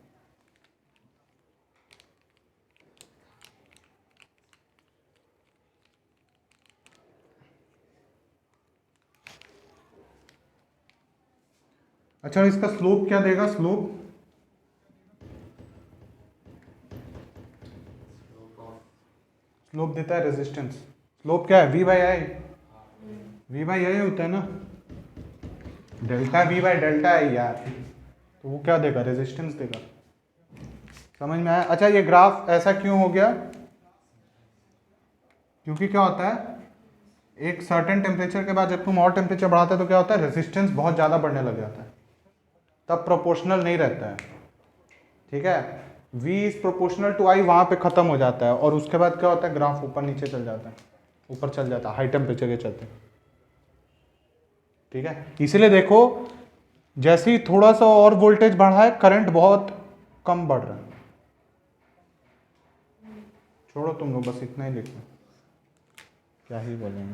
अच्छा, इसका स्लोप क्या देगा? स्लोप देता है रेजिस्टेंस। स्लोप क्या है? V by I. V by I होता है ना, डेल्टा V बाई डेल्टा आई यार, तो वो क्या देगा? रेजिस्टेंस देगा। समझ में आया? अच्छा, ये ग्राफ ऐसा क्यों हो गया? क्योंकि क्या होता है, एक सर्टेन टेम्परेचर के बाद जब तुम और टेम्परेचर बढ़ाते हो तो क्या होता है, रेजिस्टेंस बहुत ज़्यादा बढ़ने लग जाता है, तब प्रोपोर्शनल नहीं रहता है, ठीक है। V is proportional to I वहाँ पे ख़त्म हो जाता है, और उसके बाद क्या होता है, ग्राफ ऊपर नीचे चल जाता है, ऊपर चल जाता है हाई टेम्परेचर के चलते, ठीक है। इसीलिए देखो, जैसे ही थोड़ा सा और वोल्टेज बढ़ा है करंट बहुत कम बढ़ रहा है। छोड़ो तुम लोग, बस इतना ही लिखो, क्या ही बोलेंगे।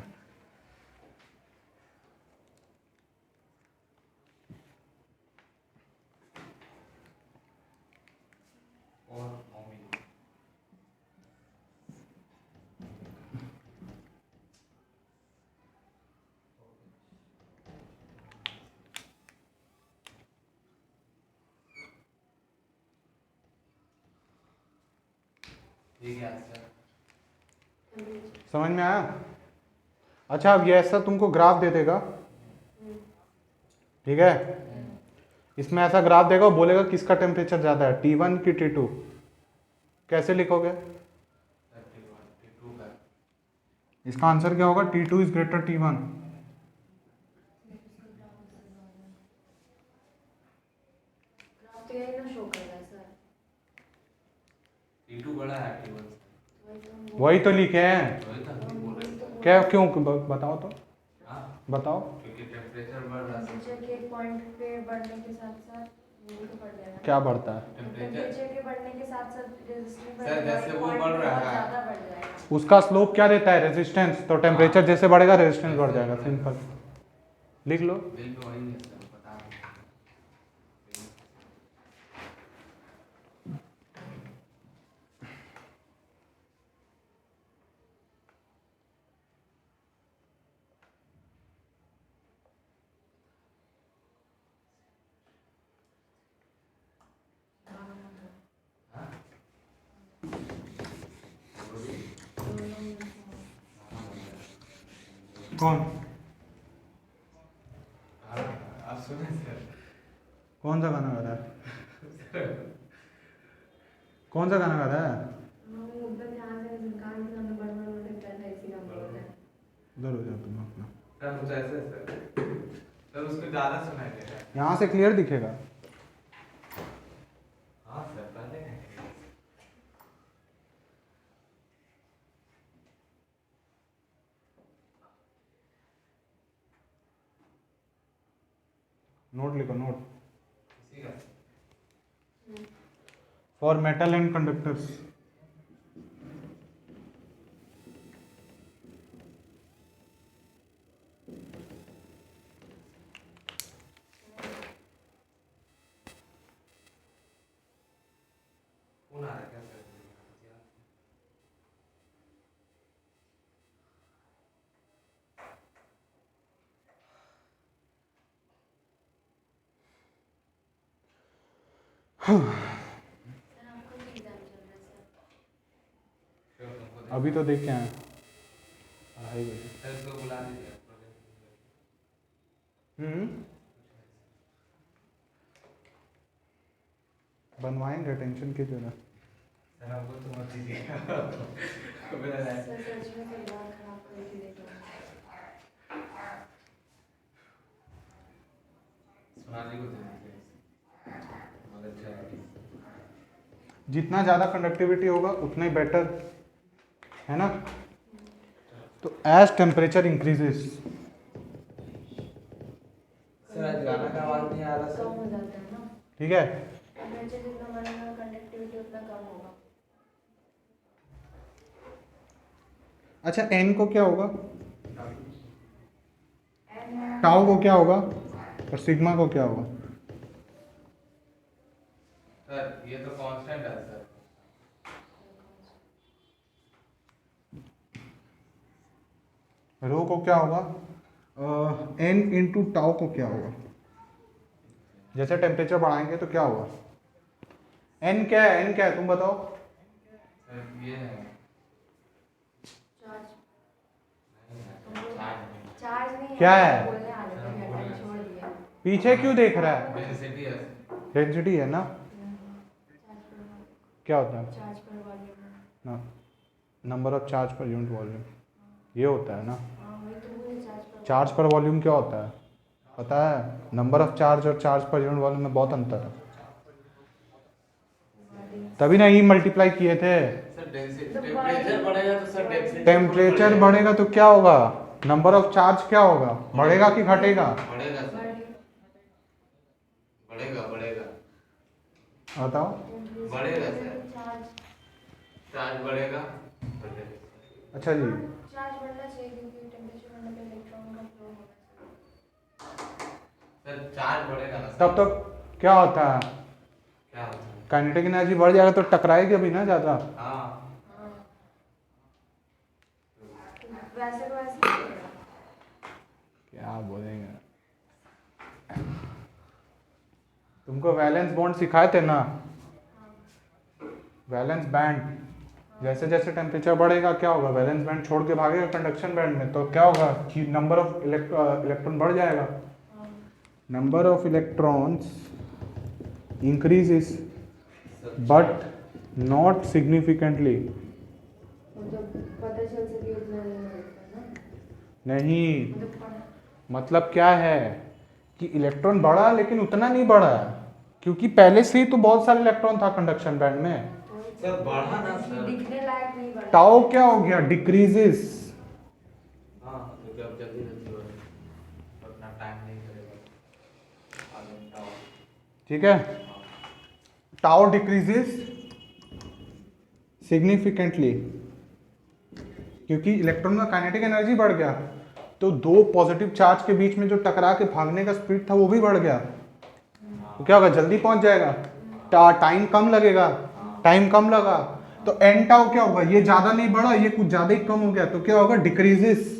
समझ में आया? अच्छा, अब ये ऐसा तुमको ग्राफ दे देगा, ठीक है, इसमें ऐसा ग्राफ देगा और बोलेगा किसका टेम्परेचर ज़्यादा है, T1 की T2। कैसे लिखोगे? इसका आंसर क्या होगा? T2 is greater T1। तो यही ना शो कर रहा है सर। T2 बड़ा है T1 से। वही तो लिखे हैं। वही तो हम बोल रहे हैं। क्या, क्यों? बताओ तो, हाँ, बताओ। क्योंकि टेम्परेचर बढ़ रहा है। टेम्परेचर के पॉइंट पे बढ़ने के साथ साथ वो तो बढ़ जाएगा। क्या बढ़ता है? टेम्परेचर के बढ़ने के साथ साथ रेजिस्टेंस सर, जैसे वो बढ़ रहा है, ज़्यादा बढ़ जाएगा। उसका स्लोप क्या देता है? रेजिस्टेंस। तो टेम्परेचर जैसे बढ़ेगा रेजिस्टेंस बढ़ जाएगा, सिंपल। लिख लो। बिल पे वही है सर, बता रहे हैं। कौन आप सुने सर? कौन सा गाना गा रहा है? कौन सा गाना गा रहा है? उधर हो जाओ तुम अपना। सर कुछ ऐसे है सर। सर उसको ज़्यादा सुनाई दे रहा है। यहाँ से क्लियर दिखेगा। हाँ सर पहले नोट लिखो, नोट इसी का फॉर मेटल एंड कंडक्टर्स। कौन आ रहा है क्या सर? सर आपका भी एग्जाम चल रहा है सर? क्यों तुमको अभी तो देख के आए 2:30 बजे। सर इसको बुला दीजिए। बनवाएंगे, टेंशन की जरूरत। सर हमको तो मत दीजिएगा। मेरा सर सच में कोई दिमाग खराब करके देखो। सोनाली को दे दीजिए। मगर अच्छा है। जितना ज़्यादा कंडक्टिविटी होगा उतना ही बेटर है ना। तो एज टेम्परेचर इंक्रीजेस, सर आज गाना का आवाज नहीं आ रहा कम सर। हो जाता है ना ठीक है। टेम्परेचर जितना बढ़ेगा कंडक्टिविटी उतना कम होगा। अच्छा एन को क्या होगा, एंड टाउ को क्या होगा और सिग्मा को क्या होगा? सर ये तो कांस्टेंट है सर। रो को क्या होगा, एन इंटू टाउ को क्या होगा? जैसे टेम्परेचर बढ़ाएंगे तो क्या होगा? एन क्या है, एन क्या है तुम बताओ? सर ये है चार्ज चार्ज चार्ज नहीं क्या है? बोलने आ रहे थे टाइम छोड़ दिया। पीछे क्यों देख रहा है? डेंसिटी है। डेंसिटी है ना, चार्ज पर क्या होता है चार्ज पर वॉल्यूम। ना, number of charge per unit volume, ये होता है ना। हाँ वही तो बोले चार्ज पर। चार्ज पर वॉल्यूम क्या होता है पता है? नंबर ऑफ चार्ज और चार्ज पर यूनिट वॉल्यूम में बहुत अंतर है, तभी ना ई मल्टीप्लाई किए थे। सर डेंसिटी टेम्परेचर बढ़ेगा तो सर डेंसिटी टेम्परेचर बढ़ेगा तो क्या होगा, नंबर ऑफ चार्ज क्या होगा, बढ़ेगा कि घटेगा? बढ़ेगा सर। बढ़ेगा बढ़ेगा बताओ। बढ़ेगा सर। चार्ज चार्ज बढ़ेगा। अच्छा जी, चार्ज बढ़ना चाहिए क्योंकि टेम्परेचर बढ़ने पे इलेक्ट्रॉन का फ्लो होना चाहिए। सर चार्ज बढ़ेगा ना सर। तब तो क्या होता है, क्या होता है? काइनेटिक एनर्जी बढ़ जाएगा तो टकराएगी अभी ना ज़्यादा। हाँ हाँ वैसे को वैसे ही होगा। क्या बोलेंगे, तुमको वैलेंस बॉन्ड सिखाए थे ना, वैलेंस बैंड। जैसे जैसे टेम्परेचर बढ़ेगा क्या होगा, वैलेंस बैंड छोड़ के भागेगा कंडक्शन बैंड में, तो क्या होगा कि नंबर ऑफ इलेक्ट्रॉन बढ़ जाएगा। Number of electrons increases but not significantly. मतलब पता चल सके उतना नहीं होता ना। नहीं, मतलब मतलब क्या है कि इलेक्ट्रॉन बढ़ा लेकिन उतना नहीं बढ़ा, क्योंकि पहले से ही तो बहुत सारे इलेक्ट्रॉन था कंडक्शन बैंड में। सर बढ़ा ना सर। दिखने लायक नहीं बढ़ा। टाउ क्या हो गया, डिक्रीजेस। हाँ क्योंकि अब जल्दी जल्दी हो रहा है, उतना टाइम नहीं करेगा आगे टाउ। ठीक है, टाउ डिक्रीजेस सिग्निफिकेंटली, क्योंकि इलेक्ट्रॉन का काइनेटिक एनर्जी बढ़ गया, तो दो पॉजिटिव चार्ज के बीच में जो टकरा के भागने का स्पीड था वो भी बढ़ गया, तो क्या होगा, जल्दी पहुंच जाएगा, टाइम कम लगेगा। टाइम कम लगा तो एन टाउ क्या होगा, ये ज्यादा नहीं बढ़ा, ये कुछ ज्यादा ही कम हो गया, तो क्या होगा, डिक्रीजेस।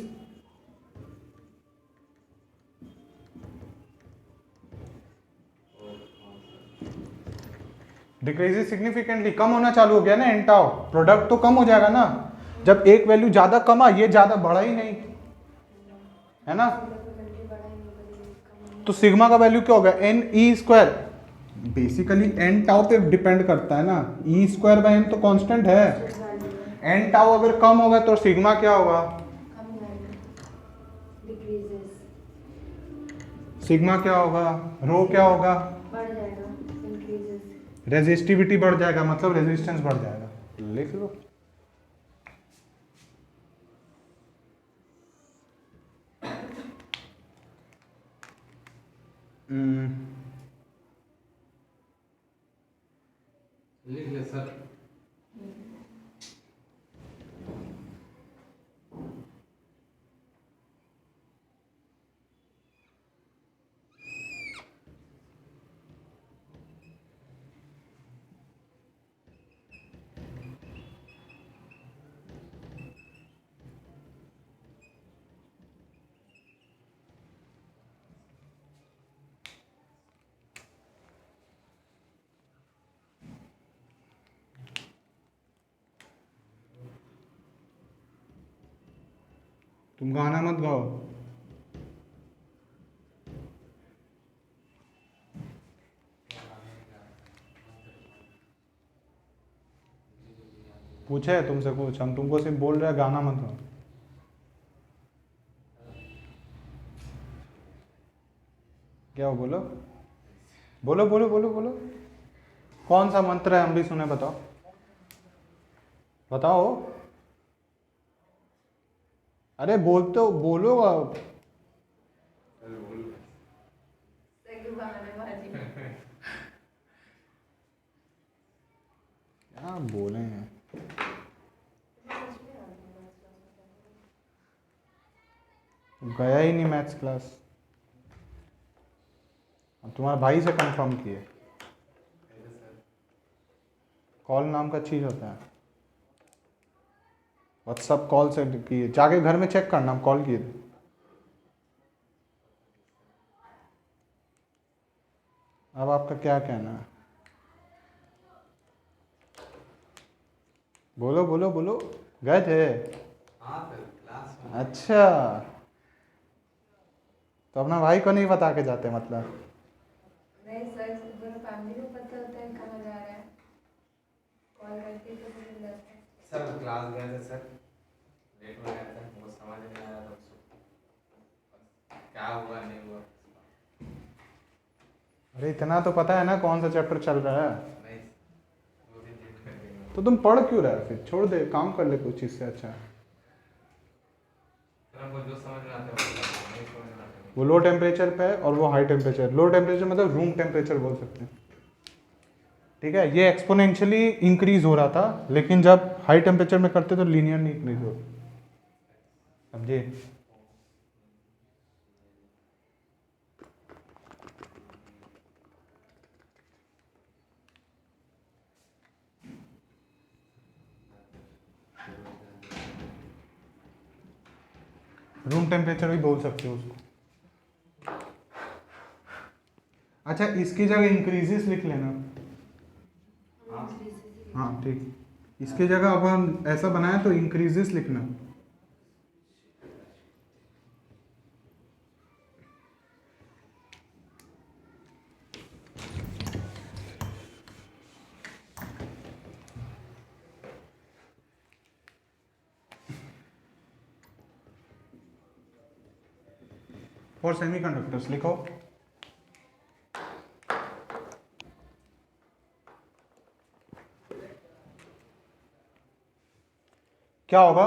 डिक्रीजेस सिग्निफिकेंटली, कम होना चालू हो गया ना एन टाउ, प्रोडक्ट तो कम हो जाएगा ना। जब एक वैल्यू ज्यादा कमा, ये ज्यादा बढ़ा ही नहीं, है ना। वैल्यू बड़ा ही नहीं कभी कम तो सिग्मा का वैल्यू क्या होगा, एन ई स्क्वायर, बेसिकली एन टाउ पे डिपेंड करता है ना, ई स्क्वायर बाय एन तो कांस्टेंट है, वैल्यू है एन टाउ अगर कम होगा तो सिग्मा क्या होगा, कम वैल्यू डिक्रीजेस सिग्मा क्या होगा, रो क्या होगा, बढ़ जाएगा इंक्रीजेस रेजिस्टिविटी बढ़ जाएगा, मतलब रेजिस्टेंस बढ़ जाएगा। लिख लो। लिख ले सर। तुम गाना मत गाओ। पूछे है तुमसे कुछ, हम तुमको सिर्फ बोल रहे हैं गाना मत गाओ। क्या हो, बोलो बोलो बोलो बोलो बोलो। कौन सा मंत्र है, हम भी सुने, बताओ बताओ। अरे बोलते हो, बोलो आप। सही बहाने बाजी क्या बोले हैं, गया ही नहीं मैथ्स क्लास। अब तुम्हारे भाई से कंफर्म किए, कॉल नाम का चीज होता है, व्हाट्सअप कॉल से किए, जाके घर में चेक करना, हम कॉल किए थे। अब आपका क्या कहना है, बोलो बोलो बोलो। गए थे, हाँ सर क्लास में। अच्छा, तो अपना भाई को नहीं बता के जाते मतलब। नहीं सर पूरा फैमिली को पता होता है कहाँ जा रहा है, कॉल करके तो फिर जाता है। सर क्लास गए थे सर, लेट हो गया था, वो समझ नहीं आया था उसको क्या हुआ नहीं हुआ। अरे इतना तो पता है ना कौन सा चैप्टर चल रहा है, नहीं वो भी लेट कर देंगे। तो तुम पढ़ क्यों रहा है, फिर छोड़ दे, काम कर ले कुछ चीज़ से अच्छा। सर हमको जो समझ में आता है वो बताओ, नहीं समझ में आता है। वो लो टेम्परेचर पे है और वो हाई टेम्परेचर, लो टेम्परेचर मतलब रूम टेम्परेचर बोल सकते हैं, ठीक है। ये एक्सपोनेंशियली इंक्रीज हो रहा था, लेकिन जब हाई टेम्परेचर में करते तो लीनियरली इंक्रीज हो, समझे। रूम टेम्परेचर भी बोल सकते हो उसको। अच्छा, इसकी जगह इंक्रीजेस लिख लेना। हाँ ठीक, इसकी जगह अपन ऐसा बनाए तो इंक्रीजेस लिखना। फॉर सेमीकंडक्टर्स लिखो। क्या होगा,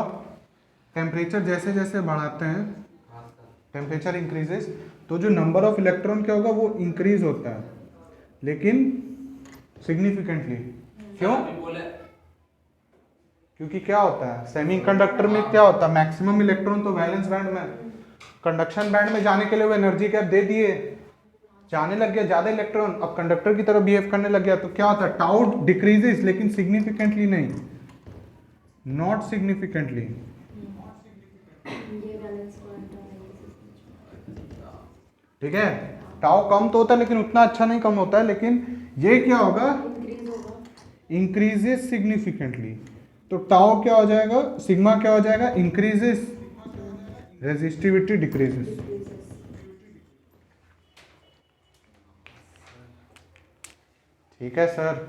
टेम्परेचर जैसे जैसे बढ़ाते हैं, हाँ सर। टेम्परेचर इंक्रीजेस, तो जो नंबर ऑफ इलेक्ट्रॉन क्या होगा वो इंक्रीज होता है, लेकिन सिग्निफिकेंटली। क्यों, अभी बोले क्योंकि क्या होता है सेमीकंडक्टर में, क्या होता है मैक्सिमम इलेक्ट्रॉन तो वैलेंस बैंड में, कंडक्शन बैंड में जाने के लिए वो एनर्जी गैप दे दिए, जाने लग गया ज्यादा इलेक्ट्रॉन, अब कंडक्टर की तरह बिहेव करने लग गया, तो क्या होता है टाउ डिक्रीजेस, लेकिन सिग्निफिकेंटली नहीं, नॉट सिग्निफिकेंटली। ये बैलेंस क्वांटम ठीक है, टाउ कम तो होता है लेकिन उतना अच्छा नहीं कम होता है, लेकिन ये क्या होगा, इंक्रीज होगा इंक्रीजेस सिग्निफिकेंटली। तो टाउ क्या हो जाएगा, सिग्मा क्या हो जाएगा, इंक्रीजेस, रेजिस्टिविटी डिक्रीजेस। डिक्रीजेस। ठीक है सर।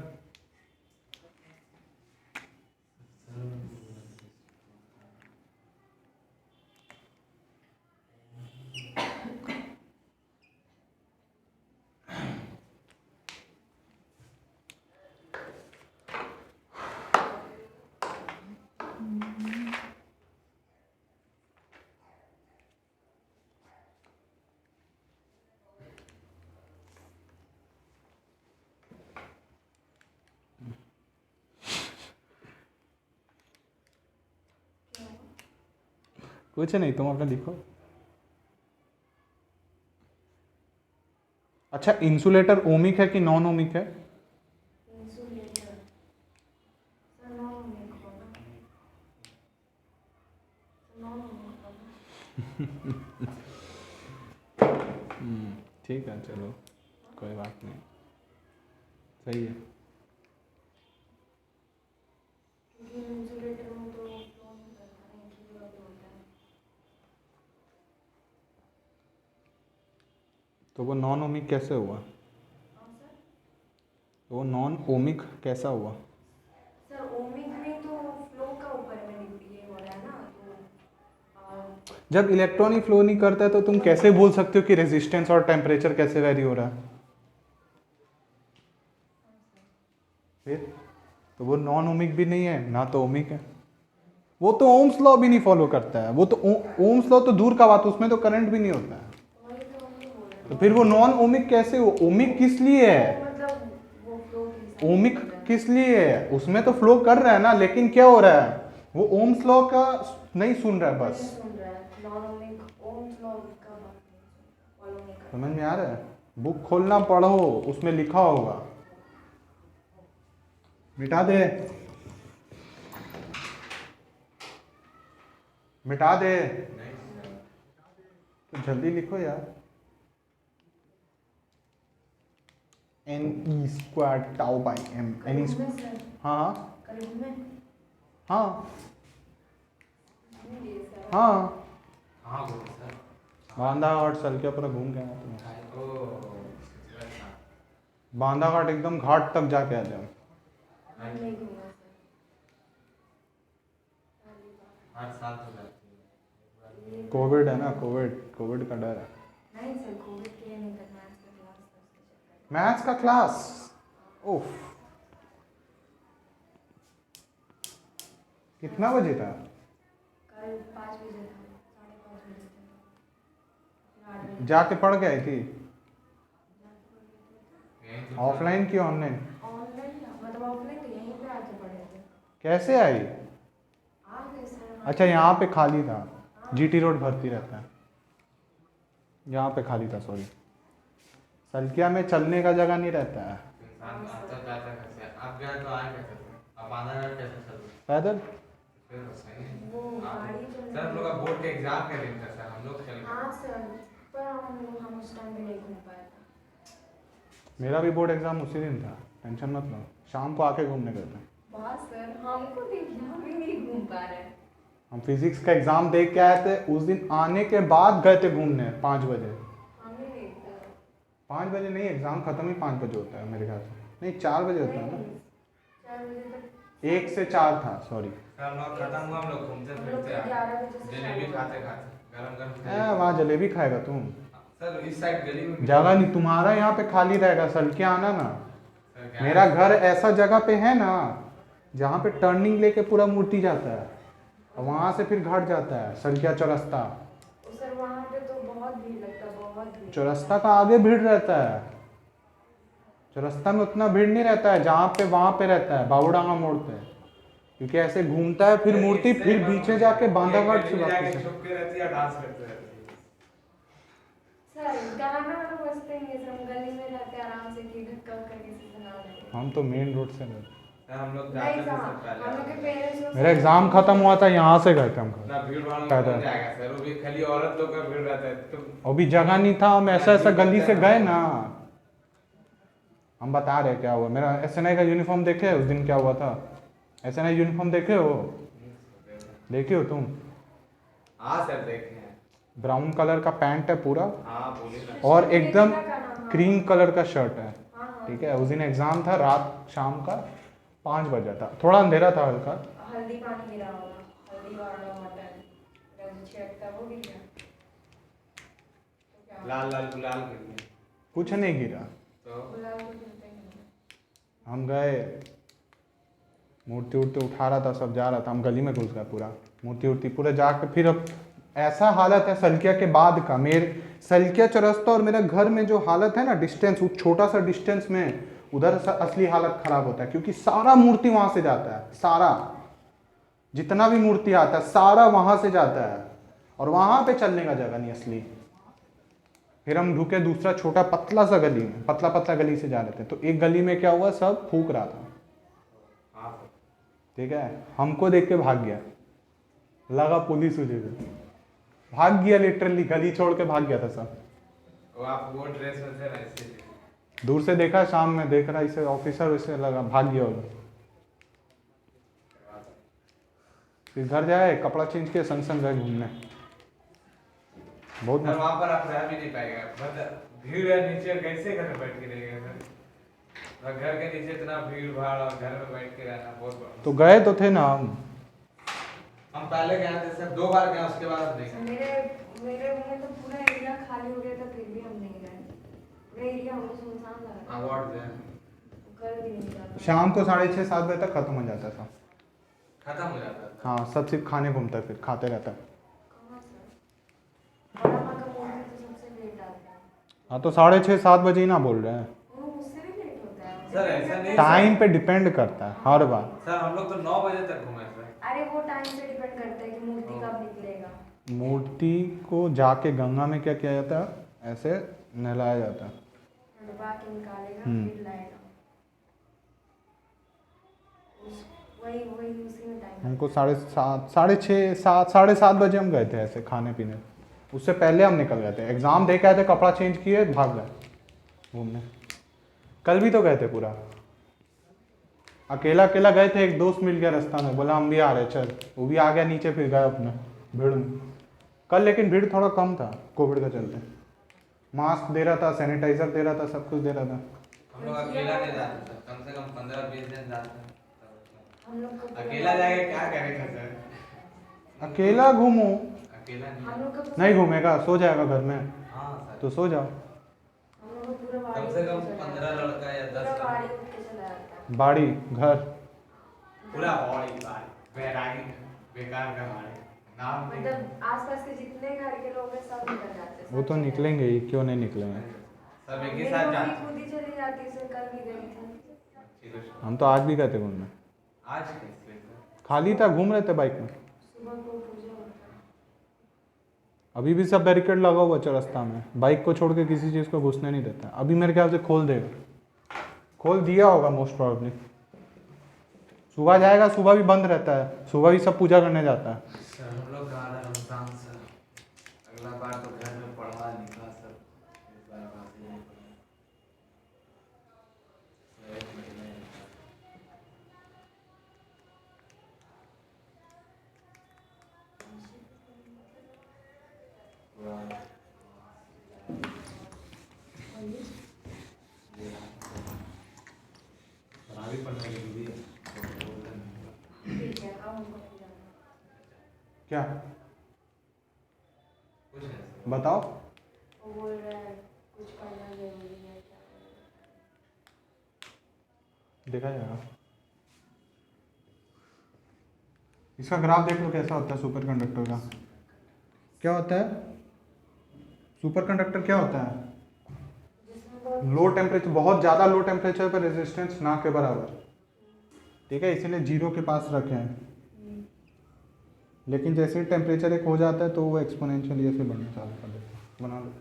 कुछ नहीं, तुम अपना लिखो। अच्छा, इंसुलेटर ओमिक है कि नॉन ओमिक है? इंसुलेटर सर नॉन ओमिक होगा। नॉन ओमिक होगा। ठीक है, चलो कोई बात नहीं, सही है। क्योंकि इंसुलेटर में तो फ्लो नहीं करता है, कि वो होता है। तो वो नॉन ओमिक कैसे हुआ? हाँ सर। वो नॉन ओमिक कैसा हुआ? सर ओमिक में तो फ्लो का ऊपर में ये हो रहा है ना, तो जब इलेक्ट्रॉन ही फ्लो नहीं करता है तो तुम कैसे बोल सकते हो कि रेजिस्टेंस और टेम्परेचर कैसे वेरी हो रहा है? फिर तो वो नॉन ओमिक भी नहीं है ना तो ओमिक है। वो तो ओम्स लॉ भी नहीं फॉलो करता है। वो तो ओम्स लॉ तो दूर का बात, उसमें तो करंट भी नहीं होता है। वही तो हम नहीं बोल रहे। तो फिर वो नॉन ओमिक कैसे हो? ओमिक किस लिए है? मतलब वो फ्लो के हिसाब ओमिक से किस लिए है? उसमें तो फ्लो कर रहा है ना, लेकिन क्या हो रहा है? वो ओम्स लॉ का नहीं सुन रहा है नहीं बस। सुन रहा है। नॉन ओमिक ओम्स लॉ का बात फॉलो नहीं कर समझ में आ रहा है? बुक खोलना, पढ़ो, उसमें लिखा होगा। मिटा दे, मिटा दे, तो जल्दी लिखो यार। N E square tau by M. N E में सर। हाँ हाँ करीब में हाँ नहीं ये सर। हाँ। हाँ बोलो सर। बांदा घाट सलके पूरा घूम के आया तुम्हें। अच्छा। बांदा घाट एकदम घाट तक जाके आ जाओ। नहीं घूमा सर। हर साल हो जाती है। ये कोविड है ना, कोविड का डर है। नहीं सर, कोविड के लिए नहीं करना है इसका क्लास का उसके चक्कर मैथ्स का क्लास, ओफ, कितना बजे था? में। कल 5 बजे था, 5:30 बजे था। फिर 8 बजे जाके पढ़ के आई थी? यहीं तो ऑफलाइन की ऑनलाइन? ऑनलाइन मतलब ऑफलाइन तो यहीं पे आके पढ़े थे। कैसे आई? आ गए सर। अच्छा, यहाँ पे खाली था, जीटी रोड भर्ती रहता है, यहाँ पे खाली था, सॉरी। सलकिया में चलने का जगह नहीं रहता है। इंसान आता जाता कैसे? आप गए तो आए कैसे थे? आप आधा घंटा कैसे चल रहे? पैदल। फिर तो सही है। वो गाड़ी चल सर हम लोग का बोर्ड के एग्जाम के दिन था सर, हम लोग चल हाँ सर, पर हम उस टाइम भी नहीं घूम पाए थे। मेरा भी बोर्ड एग्जाम उसी दिन था, टेंशन मत लो, शाम को आके घूमने गए थे। बस सर हमको देखिए, हम ही नहीं घूम पा रहे। हम फिजिक्स का एग्जाम देख के आए थे, उस दिन आने के बाद गए थे घूमने 5 बजे। हम ही नहीं गए। 5 बजे नहीं, एग्जाम खत्म ही 5 बजे होता है मेरे ख्याल से। नहीं, 4 बजे होता है ना। 4 बजे तक 1 से 4 था, सॉरी। सर हम लोग खत्म हुआ, हम लोग घूमते हम लोग फिरते आए। 11 बजे से जलेबी चालू खाते हुआ। खाते गरम गरम वहाँ जलेबी खाएगा तुम? सर इस साइड गली में जगह नहीं, तुम्हारा यहाँ पे खाली रहेगा, सलके आना ना। सर क्या मेरा घर ऐसा जगह पे है ना जहाँ पे टर्निंग लेके पूरा मूर्ति जाता है, और वहाँ से फिर घाट जाता है, सलकिया चौरस्ता। तो सर वहाँ पे तो बहुत भीड़ लगता है, बहुत भीड़। चौरस्ता का आगे भीड़ रहता है, चौरस्ता में उतना भीड़ नहीं रहता है, जहाँ पे वहाँ पे रहता है बाबूडांगा मोड़ पे, क्योंकि ऐसे घूमता है फिर मूर्ति, फिर पीछे जाके बांधा घाट से वापस है। छुप के रहती है, डांस करते रहती है। सर गाना वाना बजते हैं, सर हम गली में रहते हैं आराम से, कि धक्का उक्का किसी से ना लगे। हम तो मेन रोड से गए। सर हम लोग नहीं जाते थे सर, सर पहले। हम लोग के पेरेंट्स मेरा एग्जाम खत्म हुआ था, यहाँ से गए थे हम घर। ना भीड़ भाड़ में पैदल। कौन जाएगा सर, वो भी खाली औरत लोग का भीड़ रहता है तो। अभी जगह नहीं था, हम ऐसा ऐसा गली से गए ना। हम बता रहे क्या हुआ। मेरा एसएनआई का यूनिफॉर्म देखे उस दिन क्या हुआ था? एसएनआई यूनिफॉर्म देखे हो? देखे हो तुम? हाँ सर देखे हैं। ब्राउन कलर का पैंट है पूरा हाँ बोलिए ना। और एकदम का नाम, हाँ। क्रीम कलर का शर्ट है। हाँ हाँ। ठीक है, उस दिन एग्जाम था, रात शाम का 5 बजा था, थोड़ा अंधेरा था हल्का। हल्दी पानी गिरा होगा, हल्दी वाला मटन जो छिड़कता वो भी गया तो क्या लाल लाल गुलाल गिर गया। कुछ नहीं गिरा। तो गुलाल तो गिरता ही नहीं है। हम गए, मूर्ति उर्ति उठा रहा था, सब जा रहा था, हम गली में घुस गए पूरा, मूर्ति उर्ति पूरा जाके। फिर अब ऐसा हालत है सलकिया के बाद का, मेरे सलकिया चौरस्ता और मेरे घर में जो हालत है ना, डिस्टेंस, वो छोटा सा डिस्टेंस में उधर असली हालत खराब होता है, क्योंकि सारा मूर्ति वहां से जाता है, सारा जितना भी मूर्ति आता है सारा वहां से जाता है, और वहां पे चलने का जगह नहीं असली। फिर हम रुके दूसरा छोटा पतला सा गली में, पतला पतला गली से जा रहे थे, तो एक गली में क्या हुआ, सब फूक रहा था। हाँ ठीक है, हमको देख के भाग गया, लगा पुलिस उलिस, भाग गया, लिटरली गली छोड़ के भाग गया था सब। वो आप वो ड्रेस में थे ना इसलिए। दूर से देखा, शाम में देख रहा, इसे ऑफिसर वैसे लगा, भाग गया वो। फिर घर जाए, कपड़ा चेंज किया, संग संग गए घूमने, बहुत सर मस्त। वहाँ पर आप रह भी नहीं पाएगा, मतलब भीड़ है नीचे, कैसे घर में बैठ के रहेगा सर। और घर के नीचे इतना भीड़ भाड़ और घर में बैठ के रहना बहुत बड़ा। तो गए तो थे ना हम पहले गए थे सर, 2 बार गए, उसके बाद हम नहीं गए। मेरे में तो पूरा एरिया खाली हो गया था, फिर भी हम नहीं गए। पूरा एरिया हमको सुनसान लगा, अवार्ड दे कर भी नहीं जाता। शाम को 6:30-7 बजे तक खत्म हो जाता था। खत्म हो जाता था। हाँ, सब सिर्फ खाने घूमता है, फिर खाते रहता है। कहाँ सर, बड़ा माँ का मूर्ति तो सबसे लेट आता है। हाँ, तो 6:30-7 बजे ही ना बोल रहे हैं, वो मुझसे भी लेट होता है सर ऐसा नहीं टाइम पे डिपेंड करता है हर बार। सर, हम लोग तो 9 बजे तक घूमे सर। अरे वो टाइम से डिपेंड करता है कि मूर्ति कब निकलेगा। मूर्ति को जाके गंगा में क्या किया जाता है, ऐसे नहलाया जाता है। हलवा के निकालेगा, फिर लाएगा, वही वही उसी में टाइम। हमको 7:30, 6:30, 7, 7:30 बजे हम गए थे ऐसे खाने पीने, उससे पहले हम निकल गए थे, एग्जाम दे के आए थे, कपड़ा चेंज किए, भाग गए घूमने। कल भी तो गए थे पूरा, अकेला अकेला गए थे, एक दोस्त मिल गया रास्ता में, बोला हम भी आ रहे चल, वो भी आ गया नीचे, फिर गए अपने भीड़ में। कल लेकिन भीड़ थोड़ा कम था कोविड के चलते, मास्क दे रहा था, सैनिटाइजर दे रहा था, सब कुछ दे रहा था। हम लोग अकेला नहीं जाते सर, कम से कम 15-20 दिन जाते हैं। हम लोग को अकेला जाके क्या करेगा सर। अकेला घूमो, अकेला हम नहीं। लोग का नहीं घूमेगा, सो जाएगा घर में, हाँ सर, तो सो जाओ। हम लोग को पूरा कम से कम 15 लड़का या 10 पूरा बाड़ी लड़का। उठ के चला जाता है। बाड़ी घर, पूरा बॉडी बैरागी बेकार का हमारे नाम नहीं। मतलब आसपास के जितने घर के लोग हैं सब निकल जाते हैं। वो तो निकलेंगे ही, क्यों नहीं निकलेंगे। सब एक ही मेरी साथ मम्मी जाते खुद ही चली जाती है, सर कल भी गई थी। हैं। हम तो आज भी गए थे घूमने, आज कैसे सर? खाली था, घूम रहे थे बाइक में। सुबह को पूजा होता है। अभी भी सब बैरिकेड लगा हुआ चौरास्ता में, बाइक को छोड़ के किसी चीज़ को घुसने नहीं देता। अभी मेरे ख्याल से खोल देगा, खोल दिया होगा मोस्ट प्रॉब्ली। सुबह जाएगा, सुबह भी बंद रहता है, सुबह भी सब पूजा करने जाता है। सर हम लोग का आ रहा है रमजान सर, अगला बार तो घर में पढ़वा लिखा सर, इस बार बात नहीं पढ़ा। सर, 1 महीने पूरा भी पढ़ने के लिए ठीक है, अब हमको नहीं जाना। क्या कुछ नहीं सर। बताओ। वो बोल रहा है कुछ करना जरूरी है क्या करें? देखा जाएगा। इसका ग्राफ देख लो कैसा होता है सुपर कंडक्टर का। क्या होता है सुपर कंडक्टर, क्या होता है? जिसमें बहुत लो टेम्परेचर, बहुत ज़्यादा लो टेम्परेचर पर रेजिस्टेंस ना के बराबर। ठीक है, इसीलिए 0 के पास रखे हैं। लेकिन जैसे ही टेम्परेचर एक हो जाता है तो वो एक्सपोनेंशियली ऐसे बढ़ना चालू कर देता है। बना लो।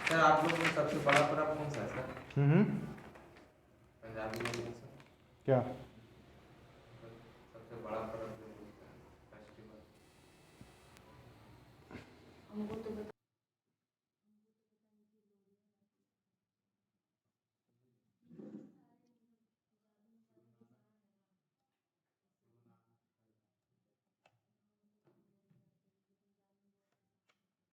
सर आप लोग में सबसे बड़ा पर्व कौन सा है सर? हम्म, पंजाबी लोग में सर? क्या